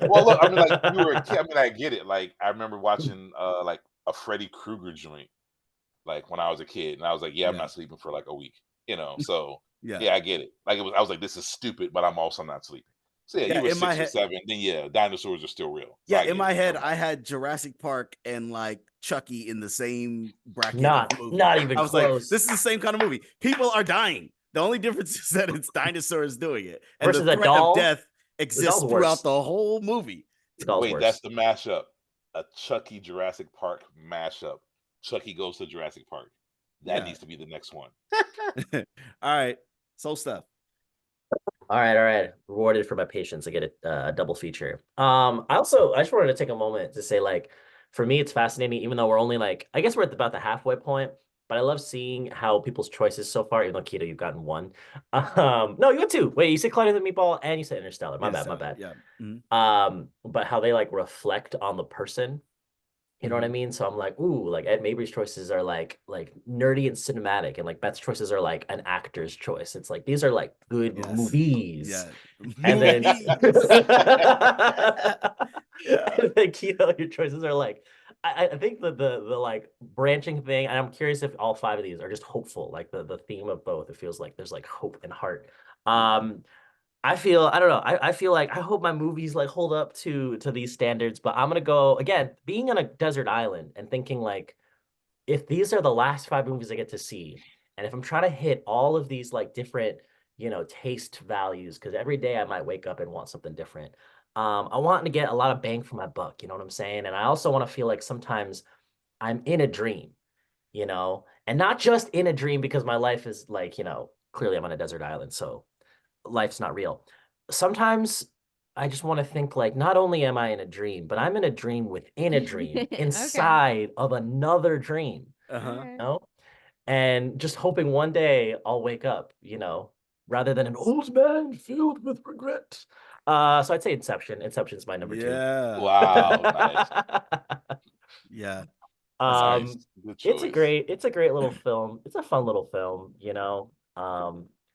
Well, look, I mean, like you were a kid. I mean, I get it. Like I remember watching like a Freddy Krueger joint, like when I was a kid, and I was like, yeah, I'm Yeah. not sleeping for like a week. So Yeah. yeah, I get it. Like I was like, this is stupid, but I'm also not sleeping. So yeah, Yeah, you were in my 6 or head 7, then yeah, dinosaurs are still real. So yeah, I in get my it. head Never I mind. had Jurassic Park and like Chucky in the same bracket of Not movie. even I was like, close. this is the same kind of movie. People are dying. The only difference is that it's dinosaurs doing it, and the Versus a threat of doll. death The exists doll's worse. throughout the whole movie. The doll's Wait, that's worse. the mashup. A Chucky Jurassic Park mashup. Chucky goes to Jurassic Park. That Yeah. needs to be the next one. All right. Soul stuff. All right. Rewarded for my patience. I get a double feature. I just wanted to take a moment to say, like, for me, it's fascinating, even though we're only like, I guess we're at about the halfway point, but I love seeing how people's choices so far, even though Keto, you've gotten 1. No, you got 2. Wait, you said Cloudy with the Meatball and you said Interstellar. My bad. Yeah. Mhm. But how they like reflect on the person. You know what I Mhm. mean? So I'm like, ooh, like Ed Mabrey's choices are like nerdy and cinematic, and like Beth's choices are like an actor's choice. It's like these are like good Yes. movies. Yeah. And then Movies. Yeah. and then Keto, your choices are like I think the like branching thing, and I'm curious if all 5 of these are just hopeful, like the theme of both. It feels like there's like hope and heart. I don't know. I feel like I hope my movies like hold up to these standards, but I'm gonna go again, being on a desert island and thinking like if these are the last 5 movies I get to see, and if I'm trying to hit all of these like different, taste values, because every day I might wake up and want something different. I want to get a lot of bang for my buck, you know what I'm saying? And I also want to feel like sometimes I'm in a dream, and not just in a dream because my life is like, clearly I'm on a desert island, so life's not real. Sometimes I just want to think like not only am I in a dream, but I'm in a dream within a dream Okay. inside of another dream, Uh-huh. Okay. and just hoping one day I'll wake up, rather than an old man filled with regret. So I'd say Inception. Inception's my number 2. Yeah. Wow, nice, Yeah. That's great. nice, Um, good it's choice. a great little film. It's a fun little film,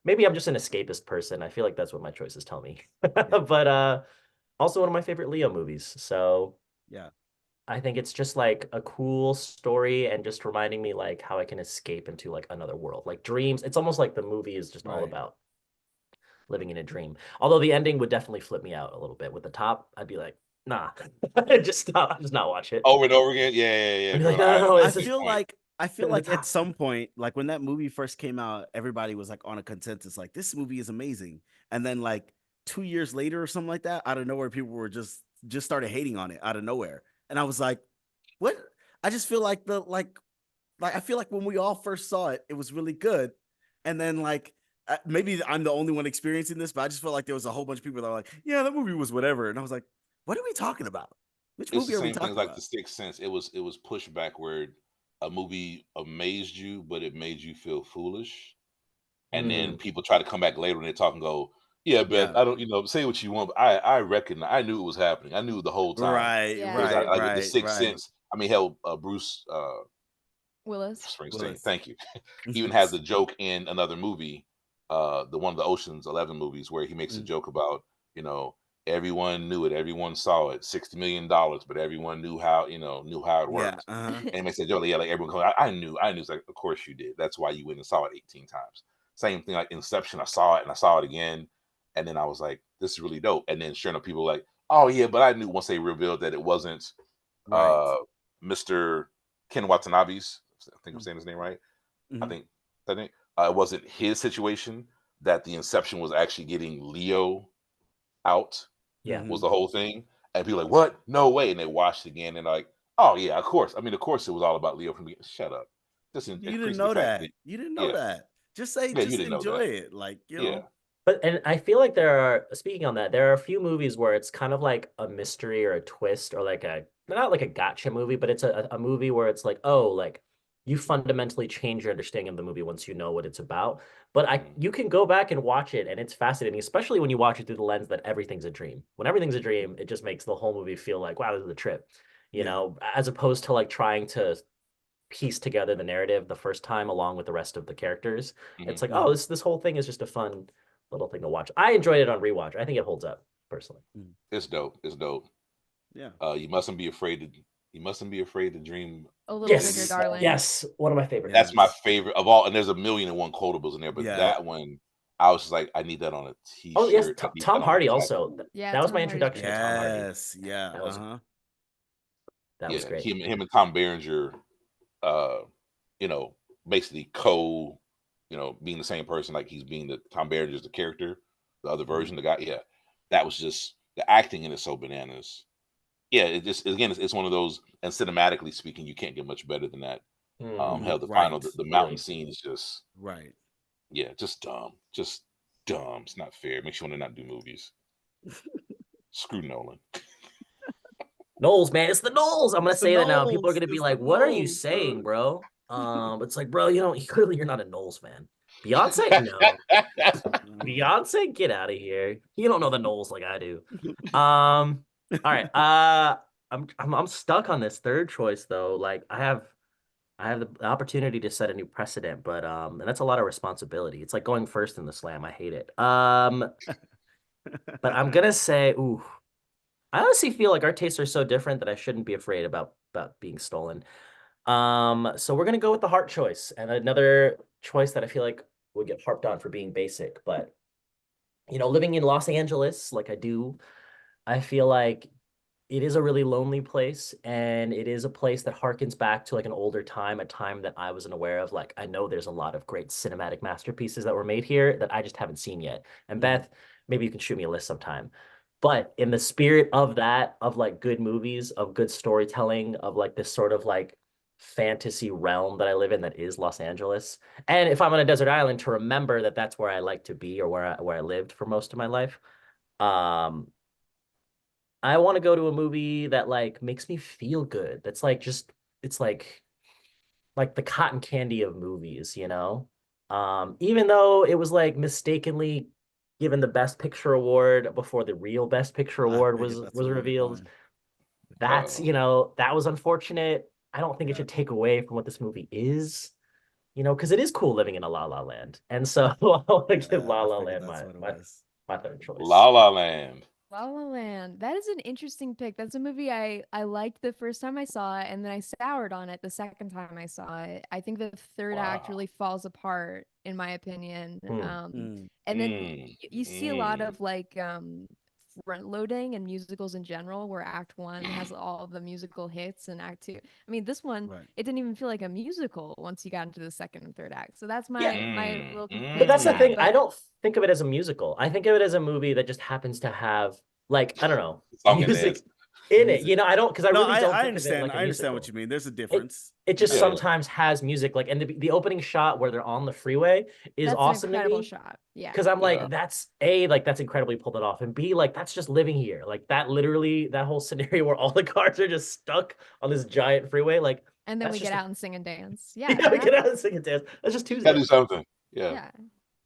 Maybe I'm just an escapist person. I feel like that's what my choices tell me. Yeah. But also one of my favorite Leo movies. So Yeah. I think it's just like a cool story and just reminding me like how I can escape into like another world. Like dreams. It's almost like the movie is just all Right. about living in a dream. Although the ending would definitely flip me out a little bit. With the top, I'd be like, nah, just stop, just not watch it. Over and over again. Yeah, I'd be bro. like, no, I it's just feel like in the at top. some point, like when that movie first came out, everybody was like on a consensus, like this movie is amazing. And then like 2 years later or something like that, out of nowhere, people were just started hating on it out of nowhere. And I was like, what? I just feel like I feel like when we all first saw it, it was really good. And then like maybe I'm the only one experiencing this, but I just felt like there was a whole bunch of people that were like, "Yeah, that movie was whatever," and I was like, "What are we talking about? Which It's the movie are we same thing talking as like about?" The Sixth Sense. It was pushback where a movie amazed you, but it made you feel foolish. And then Mm. people try to come back later and they talk and go, "Yeah, Beth, Yeah. I don't, say what you want, but I reckon I knew it was happening. I knew it the whole time." Right, Whereas Yeah. I right, like The right, Sixth right. Sense. I mean, hell, Bruce Willis. Springsteen. Willis. Thank you. Even has the joke in another movie, the one of the Ocean's 11 movies, where he makes a Mm. joke about, everyone knew it, everyone saw it, $60 million, but everyone knew how, knew how it Yeah. worked. And he makes a joke, yeah, like everyone goes, I knew. It's like, of course you did. That's why you went and saw it 18 times. Same thing like Inception. I saw it and I saw it again, and then I was like, this is really dope. And then sure enough, people were like, oh yeah, but I knew once they revealed that it wasn't Right. uh Mr. Ken Watanabe's. I think I'm Mm. saying his name right. I Mhm. think it wasn't his situation, that the Inception was actually getting Leo out, Yeah. was Mhm. the whole thing. And people like, what? No way. And they watched it again and like, oh yeah, of course. I mean, of course it was all about Leo from the beginning. Shut up. Just You didn't increase the know fact that. that, You didn't know yeah, that. Just say, yeah, you just didn't know enjoy that. it. Like, Yeah. But and I feel like there are, speaking on that, there are a few movies where it's kind of like a mystery or a twist or like a, not like a gotcha movie, but it's a movie where it's like, oh, like you fundamentally change your understanding of the movie once you know what it's about. But Mhm. you can go back and watch it and it's fascinating, especially when you watch it through the lens that everything's a dream. When everything's a dream, it just makes the whole movie feel like, wow, this is a trip, Yeah. as opposed to like trying to piece together the narrative the first time along with the rest of the characters. It's like, oh, Mhm. this whole thing is just a fun little thing to watch. I enjoyed it on rewatch. I think it holds up personally. Mm. It's dope. It's dope. Yeah. You mustn't be afraid to dream. A little bigger, Yes, darling. yes, one of my favorite. That's my Yes. favorite of all, and there's a million and one quotables in there, but Yeah. that one, I was just like, I need that on a Oh yes, T-shirt. I need Tom that on a Hardy jacket. also. Yeah, That was my Tom Hardy's introduction great. to Tom Hardy. Yes. Yeah. That was Uh-huh. that was Yeah, great. him and Tom Berenger, uh, you know, basically being the same person, like he's being the Tom Berenger's the character, the other version, the guy. Yeah, that was just the acting in it so bananas. Yeah, it just again, it's one of those, and cinematically speaking, you can't get much better than that. Hell, the final, Right. the mountain Really. scene is just, Right. yeah, just dumb, just dumb. It's not fair. It makes you want to not do movies. Screw Nolan. Knowles, man, it's the Knowles. I'm gonna It's the say that now. People are Knowles. gonna be It's the like, "What are you Knowles, bro. saying, bro?" It's like, bro, clearly you're not a Knowles fan. Beyonce, no. Beyonce, get out of here. You don't know the Knowles like I do. All right. I'm stuck on this third choice though. Like I have the opportunity to set a new precedent, but and that's a lot of responsibility. It's like going first in the slam. I hate it. But I'm gonna say, ooh, I honestly feel like our tastes are so different that I shouldn't be afraid about being stolen. So we're gonna go with the heart choice, and another choice that I feel like would get harped on for being basic, but living in Los Angeles like I do, I feel like it is a really lonely place, and it is a place that harkens back to like an older time, a time that I wasn't aware of. Like I know there's a lot of great cinematic masterpieces that were made here that I just haven't seen yet. And Beth, maybe you can shoot me a list sometime. But in the spirit of that, of like good movies, of good storytelling, of like this sort of like fantasy realm that I live in that is Los Angeles. And if I'm on a desert island, to remember that that's where I like to be, or where I lived for most of my life. Um, I want to go to a movie that like makes me feel good. That's like just it's like the cotton candy of movies. Even though it was like mistakenly given the Best Picture award before the real Best Picture I award figured was that's was where you were revealed. going. That's, Uh-oh. that was unfortunate. I don't think it Yeah. should take away from what this movie is, because it is cool living in a La La Land. And so I want to give La I La figured Land that's my what it my was. my third choice. La La Land. La La Land. That is an interesting pick. That's a movie I liked the first time I saw it, and then I soured on it the second time I saw it. I think the third act Wow. really falls apart, in my opinion. Hmm. Mm. And then Mm, you see a lot mm, of like front loading and musicals in general, where Act One has all of the musical hits, and Act Two. I mean, this one Right. it didn't even feel like a musical once you got into the second and third act. So that's Yeah, my little but complaint that's with the that. thing. I But don't think of it as a musical. I think of it as a movie that just happens to have, like, I don't know, song and music. dance. in it. music. You know, I don't, because I No, really don't I think of it understand. like a I understand what musical. you mean. There's a difference. It just Yeah. sometimes has music, like, and the opening shot where they're on the freeway is That's awesome an to incredible me. shot. Yeah. Because I'm Yeah. like, that's A, like that's incredibly pulled it off, and B, like that's just living here. Like that literally, that whole scenario where all the cars are just stuck on this giant freeway, like And then that's we just get a- out and sing and dance. Yeah. yeah, we that get out happens. and sing and dance. That's just Gotta Tuesday. do something. Yeah. Yeah.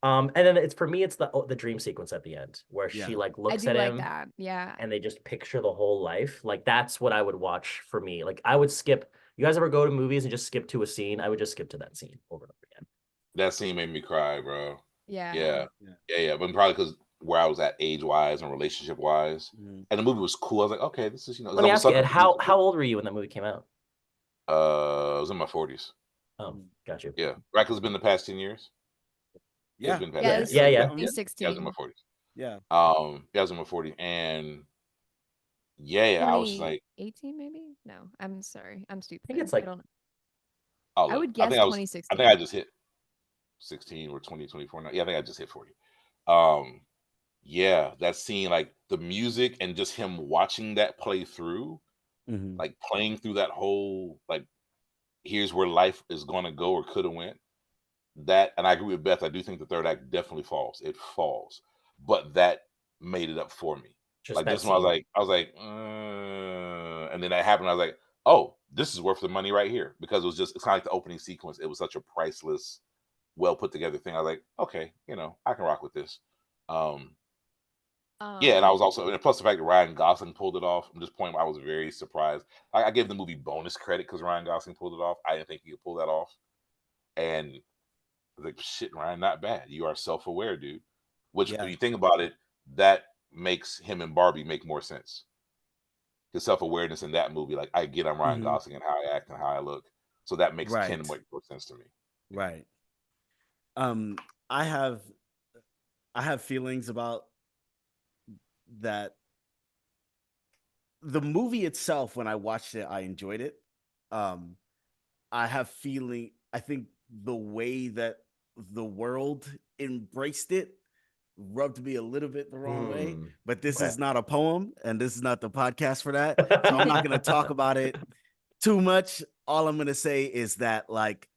And then it's for me, it's the dream sequence at the end where Yeah. she like I looks do at like him that. Yeah. and they just picture the whole life. Like that's what I would watch for me. Like I would skip. You guys ever go to movies and just skip to a scene? I would just skip to that scene over and over again. That scene made me cry, bro. Yeah. Yeah. Yeah. Yeah. But probably because where I was at age wise and relationship wise. Mhm. And the movie was cool. I was like, okay, this is, you know, 'cause Let me I'm a ask you, sucker Ed, for how musicals. old were you when that movie came out? I was in my 40s. Oh, got you. Yeah. Right. Because it's been the past 10 years. Yeah. It's been past Yeah. 10 This, years. Yeah. He's Yeah, I was in my 16. 40s. Yeah. Yeah, I was in my 40s. And yeah, I was like, 2018 maybe? No, I'm sorry. I'm stupid. it's like- I don't know. oh, I look, would guess I 2016. think I just hit 16 or 20, 24 now. Yeah, I think I just hit 40. Yeah, that scene, like the music and just him watching that play through, Mhm. like playing through that whole, like, here's where life is gonna go or could have went. That, and I agree with Beth. I do think the third act definitely falls. It falls, but that made it up for me. Just Like that this one, scene. I was like, and then that happened. I was like, oh, this is worth the money right here because it's kind of like the opening sequence. It was such a priceless, well put together thing. I was like, okay, you know, I can rock with this. Yeah, and I was also, and plus the fact that Ryan Gosling pulled it off. I'm just pointing. I was very surprised. I gave the movie bonus credit because Ryan Gosling pulled it off. I didn't think he could pull that off, and I was like, shit, Ryan, not bad. You are self-aware, dude. Which, Yeah. when you think about it, that makes him and Barbie make more sense. His self-awareness in that movie, like I get I'm Ryan Mhm. Gosling and how I act and how I look, so that makes Right. Ken make more sense to me. Right. I have feelings about that. The movie itself, when I watched it, I enjoyed it. I think the way that the world embraced it rubbed me a little bit the wrong way, but this okay. is not a poem and this is not the podcast for that. So I'm not going to talk about it too much. All I'm going to say is that, like,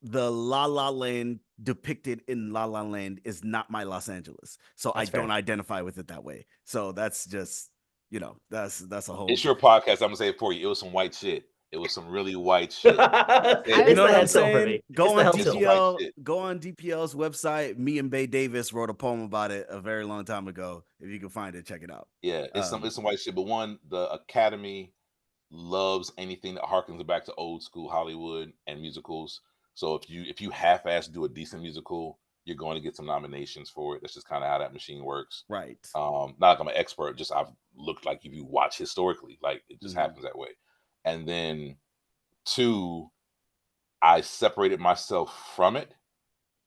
the La La Land depicted in La La Land is not my Los Angeles. So That's I don't fair. identify with it that way. So that's just, you know, that's a whole. It's your podcast. I'm gonna say it for you. It was some white shit. It was some really white shit. You know what I'm saying? Go on Hell Hill. DPL. Go on DPL's website. Me and Bay Davis wrote a poem about it a very long time ago. If you can find it, check it out. Yeah, it's some white shit. But one, the Academy loves anything that harkens back to old school Hollywood and musicals. So if you half-ass do a decent musical, you're going to get some nominations for it. That's just kind of how that machine works. Right. Not like I'm an expert, just I've looked, like, if you watch historically, like it just happens that way. And then two, I separated myself from it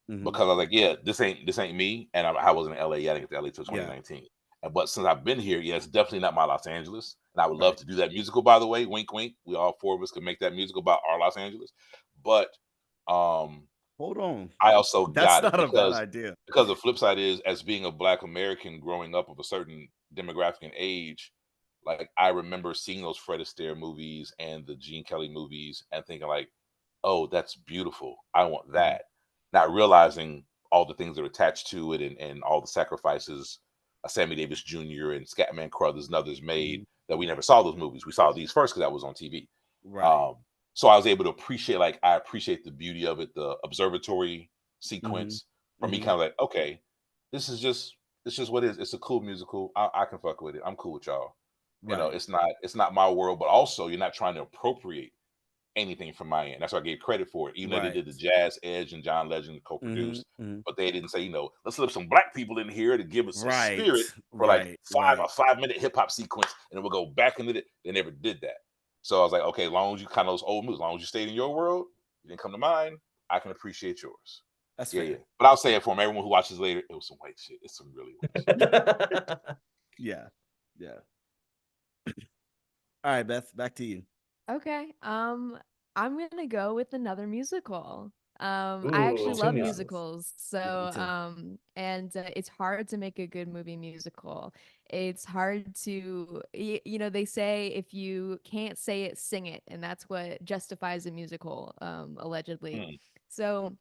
because I was like, yeah, this ain't me. And I wasn't in LA yet. I didn't get to LA till 2019. But since I've been here, yeah, it's definitely not my Los Angeles. And I would love to do that musical, by the way. Wink, wink. We all four of us could make that musical about our Los Angeles. But hold on. I also That's got it not a bad idea. because the flip side is, as being a Black American growing up of a certain demographic and age, like I remember seeing those Fred Astaire movies and the Gene Kelly movies and thinking like, oh, that's beautiful. I want that. Not realizing all the things that are attached to it and all the sacrifices Sammy Davis Jr. and Scatman Crothers and others made that we never saw those movies. We saw these first because that was on TV. Right. So I was able to appreciate, like, I appreciate the beauty of it, the observatory sequence. For me, kind of like, okay, it's just what it is. It's a cool musical. I can fuck with it. I'm cool with y'all. You know, it's not my world, but also you're not trying to appropriate anything from my end. That's why I gave credit for it. Even though they did the Jazz Edge and John Legend co-produced, but they didn't say, you know, let's slip some Black people in here to give us some spirit for like a 5-minute hip hop sequence, and then we'll go back into it. They never did that. So I was like, okay, as long as you kind of those old moves, as long as you stayed in your world, you didn't come to mine, I can appreciate yours. That's fair. fair. Yeah. But I'll say it for everyone who watches later, it was some white shit. It's some really white shit. Yeah. All right, Beth, back to you. Okay. I'm gonna go with another musical. I actually Ooh, love yeah. musicals. So, Yeah, me too. and it's hard to make a good movie musical. It's hard to, they say if you can't say it, sing it, and that's what justifies a musical, allegedly. Mm. So,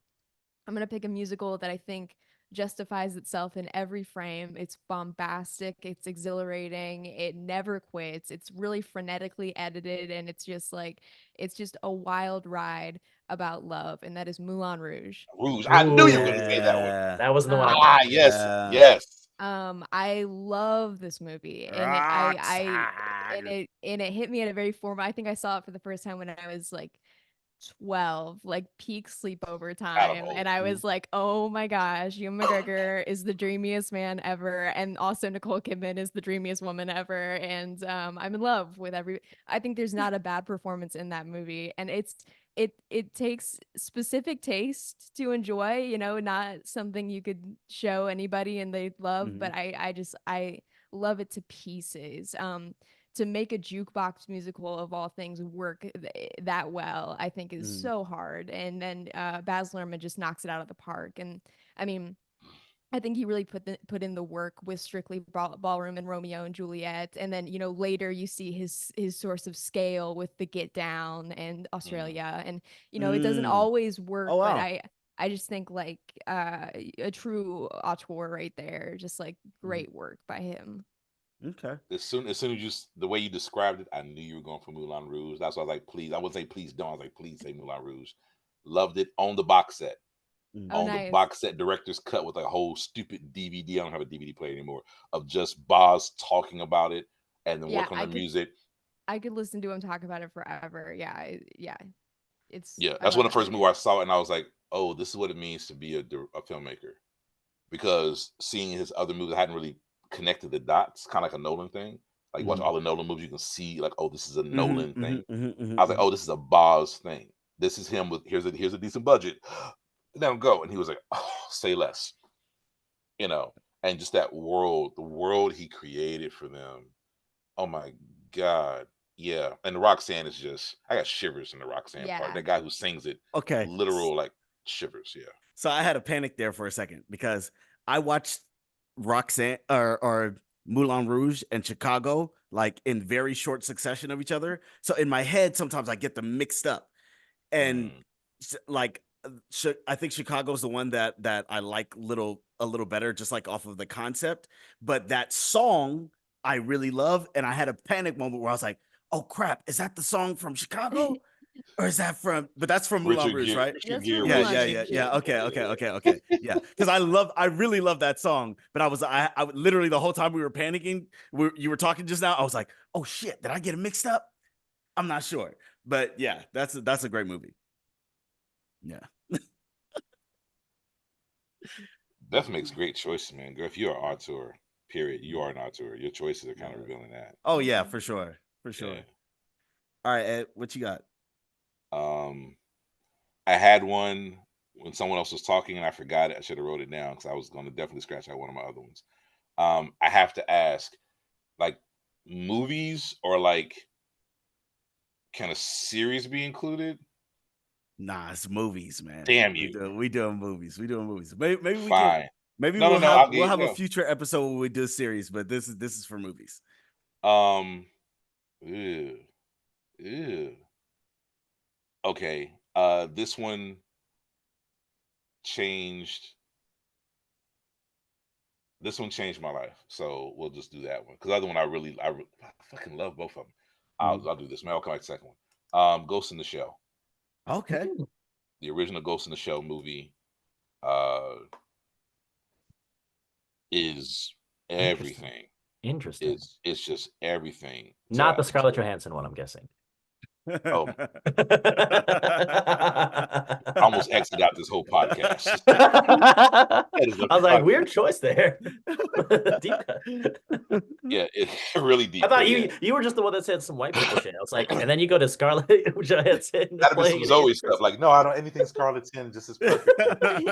I'm gonna pick a musical that I think justifies itself in every frame. It's bombastic, it's exhilarating, it never quits, it's really frenetically edited, and it's just a wild ride about love, and that is Moulin Rouge. Rouge. I knew you were going to say that one. Yeah. That wasn't the one I Um, thought. Yes, Yeah. yes. I love this movie, and Roxanne. it hit me at a very formal. I think I saw it for the first time when I was like 12, like peak sleepover time. Animal. And I was like, oh my gosh, Ewan McGregor is the dreamiest man ever. And also Nicole Kidman is the dreamiest woman ever. And I'm in love with I think there's not a bad performance in that movie. And it takes specific taste to enjoy, not something you could show anybody and they love, but I love it to pieces. To make a jukebox musical of all things work that well, I think is Mm. so hard. And then Baz Luhrmann just knocks it out of the park. And I mean, I think he really put in the work with Strictly Ballroom and Romeo and Juliet. And then, later you see his source of scale with the Get Down and Australia. And, it doesn't Mm. always work, Oh, but wow. I just think like a true auteur right there, just like great work by him. Okay. As soon as the way you described it, I knew you were going for Moulin Rouge. That's why I was like, please. I wouldn't say please don't. I was like, please say Moulin Rouge. Loved it on the box set. Mm. Oh, On the nice. box set director's cut with a whole stupid DVD. I don't have a DVD player anymore of just Boz talking about it and then Yeah, working on the music. I could listen to him talk about it forever. Yeah, Yeah, I that's love one of the that first movie. movies I saw, and I was like, oh, this is what it means to be a filmmaker. Because seeing his other movies, I hadn't really connected the dots, kind of like a Nolan thing. Like you watch all the Nolan movies, you can see like, oh, this is a Nolan thing. I was like, oh, this is a Boz thing. This is him with here's a decent budget. Let him go, and he was like, oh, say less, and just that world, the world he created for them. Oh my god, yeah. And the Roxanne is just, I got shivers in the Roxanne part. Yeah. That guy who sings it, Okay. literal like shivers. Yeah. So I had a panic there for a second because I watched Roxanne or Moulin Rouge and Chicago like in very short succession of each other. So in my head, sometimes I get them mixed up. And Mm. like I think Chicago's the one that I like a little better, just like off of the concept. But that song I really love, and I had a panic moment where I was like, "Oh crap, is that the song from Chicago, or is that from?" But that's from Moulin Rouge, right? Richard That's Gere from Yeah, was Moulin yeah, Rouge, yeah, yeah. yeah. Okay. Yeah, because I really love that song. But I literally the whole time we were panicking, you were talking just now. I was like, "Oh shit, did I get it mixed up?" I'm not sure, but yeah, that's a great movie. Yeah. Beth makes great choices, man. Girl, if you're an auteur, period, you are an auteur. Your choices are kind of revealing that. Oh yeah, Mhm. for sure. For sure. Yeah. All right, Ed, what you got? I had one when someone else was talking and I forgot it. I should have wrote it down because I was going to definitely scratch out one of my other ones. I have to ask, like, movies or like, can a series be included? Nah, it's movies, man. Damn We you. do we doing movies. We doing movies. Maybe we can Fine. maybe No, I'll we'll get have a no. future episode where we do a series, but this is for movies. Um. Ew. Ew. Okay. This one changed. This one changed my life, so we'll just do that one. Because the other one, I fucking love both of them. I'll do this. Man, I'll come back to the second one. Ghost in the Shell, Okay. Ooh, the original Ghost in the Shell movie, uh, is everything. Interesting. It's just everything. Not the Scarlett Johansson one, I'm guessing. Oh, I I almost exited out this whole podcast. That is a was like, fuck. weird choice there. Deep cut. Yeah, it's really deep. I thought But yeah, you were just the one that said some white people shit. I was like, and then you go to Scarlett Johansson that'd be playing some an Zoe Asian stuff. person. Like, no, I don't. Anything Scarlett's in just as perfect.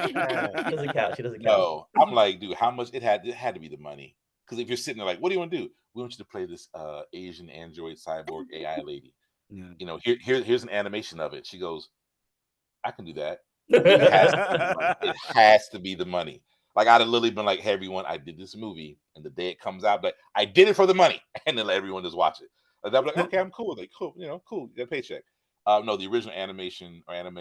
She doesn't count. She doesn't count. No, I'm like, dude, how much it had to be the money. Because if you're sitting there like, what do you want to do? We want you to play this Asian android cyborg AI lady. Yeah. Here's an animation of it. She goes, I can do that. It has to be the money. It has to be the money. Like I'd have literally been like, hey, everyone, I did this movie, and the day it comes out, like I did it for the money, and then let everyone just watch it. And I'm like, okay, I'm cool. Like, cool, cool, you get a paycheck. No, the original animation or anime,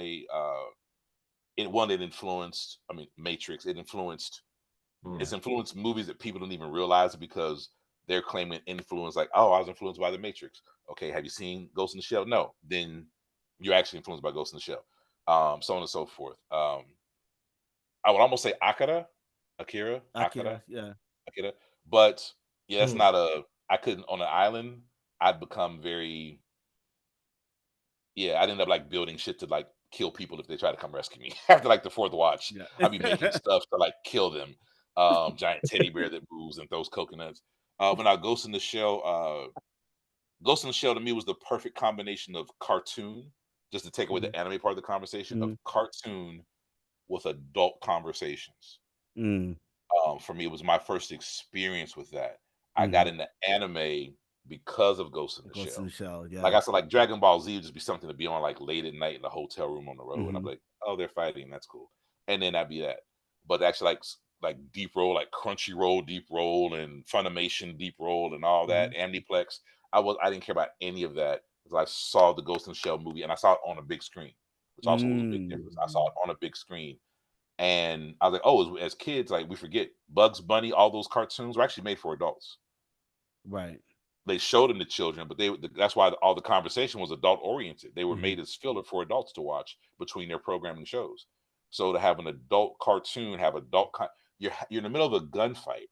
it influenced. I mean, Matrix. It's influenced movies that people don't even realize because they're claiming influence. Like, oh, I was influenced by the Matrix. Okay, have you seen Ghost in the Shell? No, then you're actually influenced by Ghost in the Shell. So on and so forth. I would almost say Akira, yeah. Akira. But yeah, that's not I couldn't on an island. I'd become very. Yeah, I'd end up like building shit to like kill people if they try to come rescue me after like the fourth watch. Yeah. I'd be making stuff to like kill them. Giant teddy bear that moves and throws coconuts. But now Ghost in the Shell. Ghost in the Shell to me was the perfect combination of cartoon, just to take away the anime part of the conversation, of cartoon with adult conversations. For me, it was my first experience with that. I got into anime because of Ghost in the Ghost in Shell. the Shell, yeah. Like I said, like Dragon Ball Z would just be something to be on like late at night in the hotel room on the road, and I'm like, oh, they're fighting, that's cool. And then that'd be that. But actually, like Deep Roll, like Crunchyroll Deep Roll, and Funimation Deep Roll, and all that, Amniplex. I didn't care about any of that because I saw the Ghost in the Shell movie, and I saw it on a big screen, which also was a big difference. I saw it on a big screen. And I was like, oh, as kids, like we forget Bugs Bunny, all those cartoons were actually made for adults. Right. They showed them to children, but that's why all the conversation was adult oriented. They were made as filler for adults to watch between their programming shows. So to have an adult cartoon, you're in the middle of a gunfight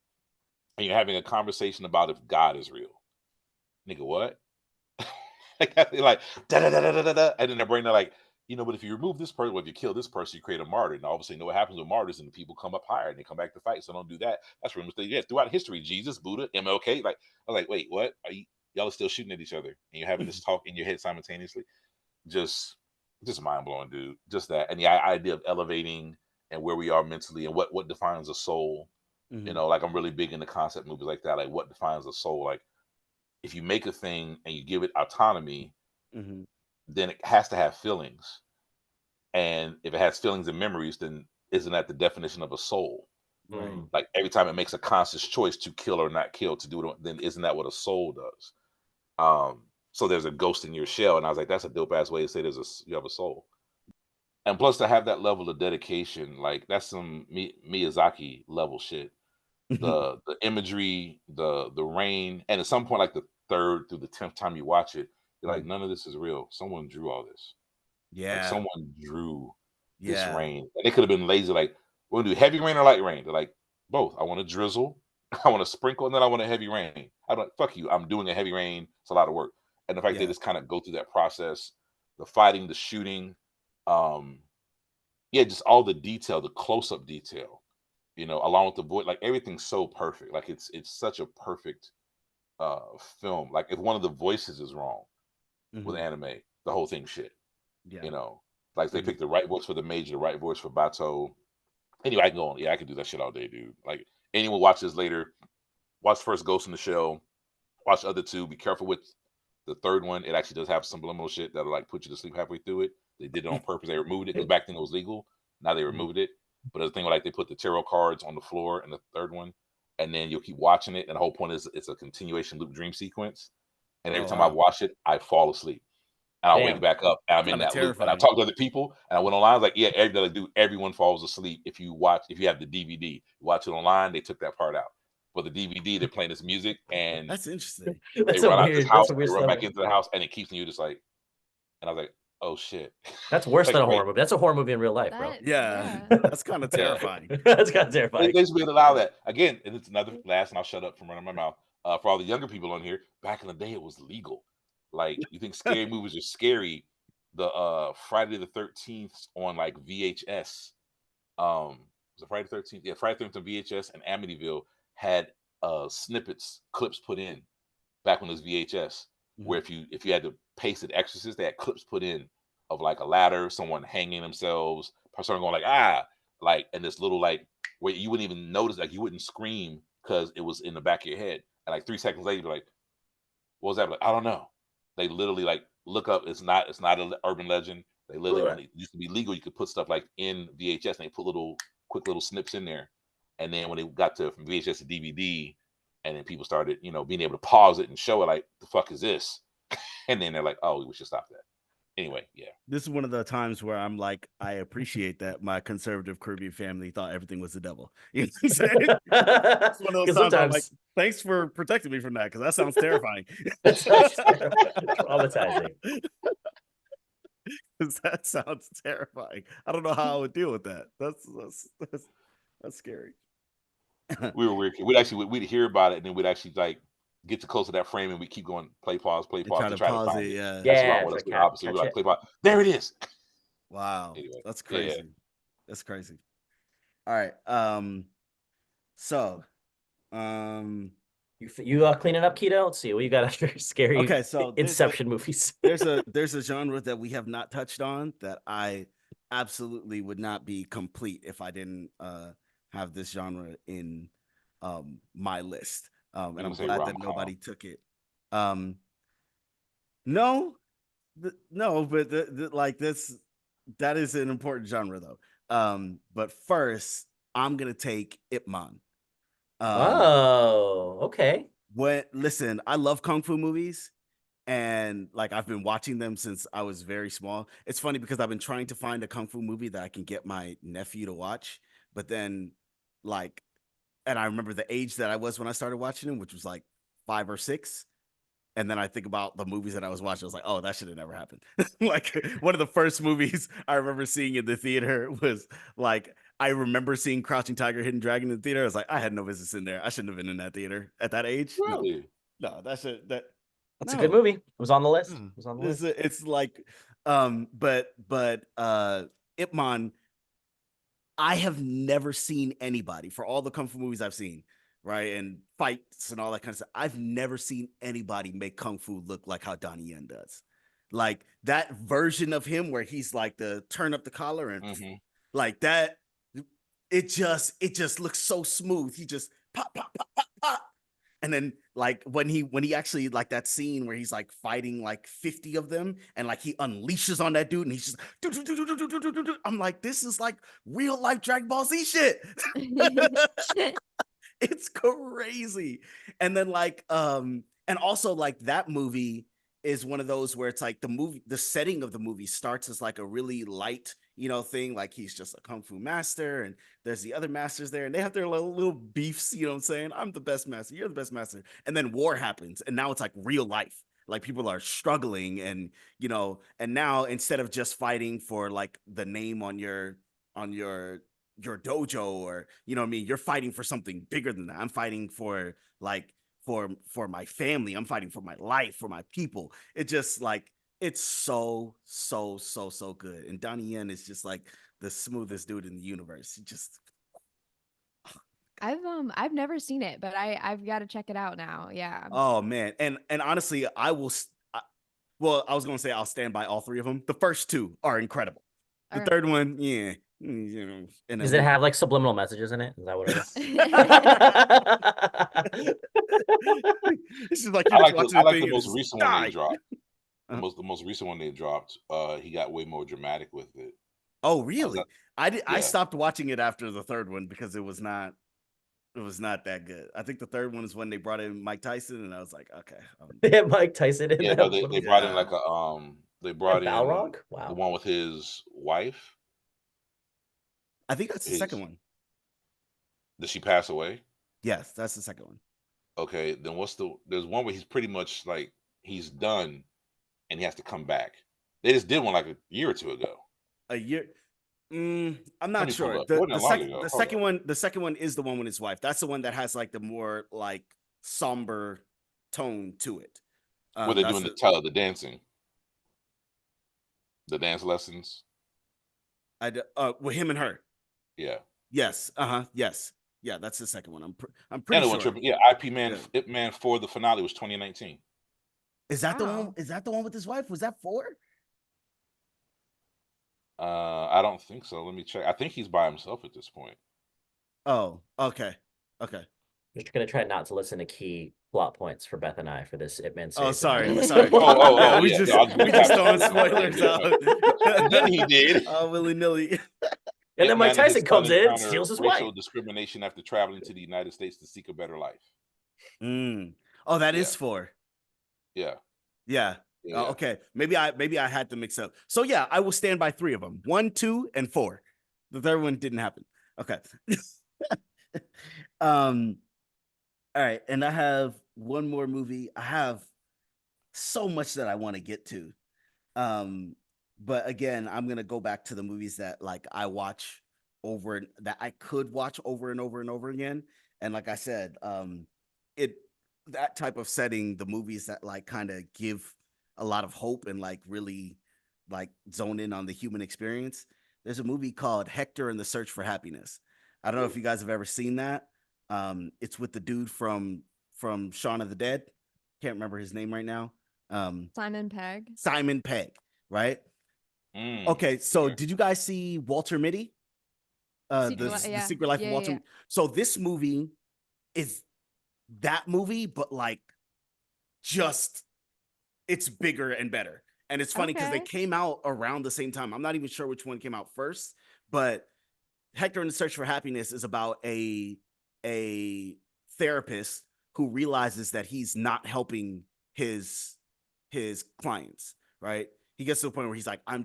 and you're having a conversation about if God is real. Nigga, what? like da da da da da da, and then they're bringing like, but if you remove this person, well, if you kill this person, you create a martyr. And obviously, you know what happens with martyrs, and the people come up higher and they come back to fight. So don't do that. That's what throughout history, Jesus, Buddha, MLK. Like, I was like, wait, what? Y'all are still shooting at each other, and you're having this talk in your head simultaneously? Just mind blowing, dude. Just that, and the idea of elevating and where we are mentally, and what defines a soul. Like I'm really big into concept movies like that. Like, what defines a soul? Like, if you make a thing and you give it autonomy, then it has to have feelings. And if it has feelings and memories, then isn't that the definition of a soul? Right. Like every time it makes a conscious choice to kill or not kill, to do it, then isn't that what a soul does? So there's a ghost in your shell, and I was like, that's a dope ass way to say you have a soul. And plus, to have that level of dedication, like that's some Miyazaki level shit. The imagery, the rain, and at some point, like the third through the 10th time you watch it, you're like, none of this is real. Someone drew all this. Yeah. Like someone drew this rain. And they could have been lazy, like, we're gonna do heavy rain or light rain. They're like, both. I want to drizzle, I want to sprinkle, and then I want a heavy rain. I'm like, fuck you. I'm doing a heavy rain. It's a lot of work. And the fact they just kind of go through that process, the fighting, the shooting, just all the detail, the close-up detail, along with the voice, like everything's so perfect. Like it's such a perfect film. Like if one of the voices is wrong with anime, the whole thing's shit. Like they picked the right voice for the major, the right voice for Bato. Anyway, I can go on. Yeah, I can do that shit all day, dude. Like anyone watch this later, watch first Ghost in the Shell, watch the other two. Be careful with the third one. It actually does have subliminal shit that'll like put you to sleep halfway through it. They did it on purpose. They removed it because back then it was legal. Now they removed it. But the thing like they put the tarot cards on the floor in the third one, and then you'll keep watching it. And the whole point is it's a continuation loop dream sequence. And every time I watch it, I fall asleep. And I'll wake back up and I'm in that loop. And I talked to other people and I went online. I was like, yeah, everyone falls asleep if you have the DVD. You watch it online, they took that part out. For the DVD, they're playing this music and that's interesting. They run out this house, they run back into the house, and it keeps you just like, and I was like, oh shit. That's worse than a horror movie. That's a horror movie in real life, bro. Yeah. That's kind of terrifying. That's kind of terrifying. They just would allow that. Again, and it's another last, and I'll shut up from running my mouth. For all the younger people on here, back in the day, it was legal. Like, you think scary movies are scary? The Friday the 13th on like VHS. Was it Friday the 13th? Yeah, Friday the 13th on VHS and Amityville had snippets, clips put in back when it was VHS. Where if you had to paste it Exorcist, they had clips put in of like a ladder, someone hanging themselves, someone going like, and this little like where you wouldn't even notice, like you wouldn't scream because it was in the back of your head. And like 3 seconds later, you'd be like, what was that? Like, I don't know. They literally like look up. It's not an urban legend. They literally only, it used to be legal. You could put stuff like in VHS, and they put quick little snips in there. And then when they got to from VHS to DVD, and then people started, being able to pause it and show it, like, the fuck is this? And then they're like, oh, we should stop that. Anyway, yeah. This is one of the times where I'm like, I appreciate that my conservative Caribbean family thought everything was the devil. You know what I'm saying? It's one of those times I'm like, thanks for protecting me from that, because that sounds terrifying. Traumatizing. That sounds terrifying. I don't know how I would deal with that. That's scary. We were weird. We'd hear about it, and then we'd actually like get too close to that frame, and we keep going, play pause, to try to pause find it. it. Yeah, that's wrong with us. The opposite. We like play pause. There it is. Wow, anyway, that's crazy. Yeah. That's crazy. All right. So, you cleaning up, Keto? Let's see what you got after scary. Okay, so Inception movies. there's a genre that we have not touched on that I absolutely would not be complete if I didn't have this genre in my list. And I'm glad that nobody took it. No, but like this, that is an important genre though. But first, I'm gonna take Ip Man. Oh, okay. Listen, I love kung fu movies, and like I've been watching them since I was very small. It's funny because I've been trying to find a kung fu movie that I can get my nephew to watch, but then like, and I remember the age that I was when I started watching them, which was like 5 or 6. And then I think about the movies that I was watching. I was like, oh, that should have never happened. Like one of the first movies I remember seeing in the theater was like, I remember seeing Crouching Tiger, Hidden Dragon in the theater. I was like, I had no business in there. I shouldn't have been in that theater at that age. Really? No, that's a good movie. It was on the list. Mm. It was on the list. It's like, but Ip Man, I have never seen anybody, for all the kung fu movies I've seen, right, and fights and all that kind of stuff, I've never seen anybody make kung fu look like how Donnie Yen does. Like that version of him where he's like the turn up the collar and like that, it just looks so smooth. He just pop, pop, pop, pop, pop. And then like when he actually, like that scene where he's like fighting like 50 of them and like he unleashes on that dude and he's just I'm like, this is like real life Dragon Ball Z shit. It's crazy. And then like and also like that movie is one of those where it's like the setting of the movie starts as like a really light, thing, like he's just a kung fu master and there's the other masters there and they have their little beefs, you know what I'm saying? I'm the best master, you're the best master. And then war happens and now it's like real life. Like people are struggling and and now instead of just fighting for like the name on your dojo, or what I mean, you're fighting for something bigger than that. I'm fighting for like for my family. I'm fighting for my life, for my people. It just like, it's so good. And Donnie Yen is just like the smoothest dude in the universe. He just I've never seen it, but I've got to check it out now. Yeah. Oh man. And honestly, I was going to say I'll stand by all 3 of them. The first 2 are incredible. The third one, yeah. Does it have like subliminal messages in it? Is that what it is? This is like I like the most recent one they dropped. The most recent one they dropped. He got way more dramatic with it. Oh, really? I stopped watching it after the third one because it was not that good. I think the third one is when they brought in Mike Tyson, and I was like, okay. They had Mike Tyson in. Yeah, no, they brought in like they brought in Balrog? Wow. The one with his wife. I think that's the second one. Did she pass away? Yes, that's the second one. Okay, then there's one where he's pretty much like he's done and he has to come back. They just did one like a year or 2 ago. A year? I'm not sure. The second one is the one with his wife. That's the one that has like the more like somber tone to it. Where they're doing the dancing, the dance lessons. With him and her. Yeah. Yes. Yes. Yeah, that's the second one. I'm pretty sure. Yeah, Ip Man for the finale was 2019. Is that the one? Is that the one with his wife? Was that 4? I don't think so. Let me check. I think he's by himself at this point. Oh, okay. You're gonna try not to listen to Key plot points for Beth and I for this Ip Man Oh, series. sorry, sorry. Oh, we yeah. just No, I was we just throwing yeah. spoilers out. And then he did. Willy nilly. And then Mike Ip-Man and his Tyson comes son in, encounter steals his racial wife. discrimination after traveling to the United States to seek a better life. Oh, that Yeah. is 4. Yeah. Yeah. Yeah. Okay. Maybe I had to mix up. So yeah, I will stand by 3 of them. 1, 2, and 4. The third one didn't happen. Okay. All right. And I have one more movie. I have so much that I want to get to. But again, I'm gonna go back to the movies that like I watch that I could watch over and over and over again. And like I said, that type of setting, the movies that like kind of give a lot of hope and like really like zone in on the human experience. There's a movie called Hector and the Search for Happiness. I don't know if you guys have ever seen that. It's with the dude from Shaun of the Dead. Can't remember his name right now. Simon Pegg. Simon Pegg, right? Mm. Okay, so Yeah. did you guys see Walter Mitty? The Secret Life of Walter. Yeah. So this movie is that movie, but like just it's bigger and better. And it's funny because they Okay. came out around the same time. I'm not even sure which one came out first, but Hector and the Search for Happiness is about a therapist who realizes that he's not helping his clients, right? He gets to the point where he's like, I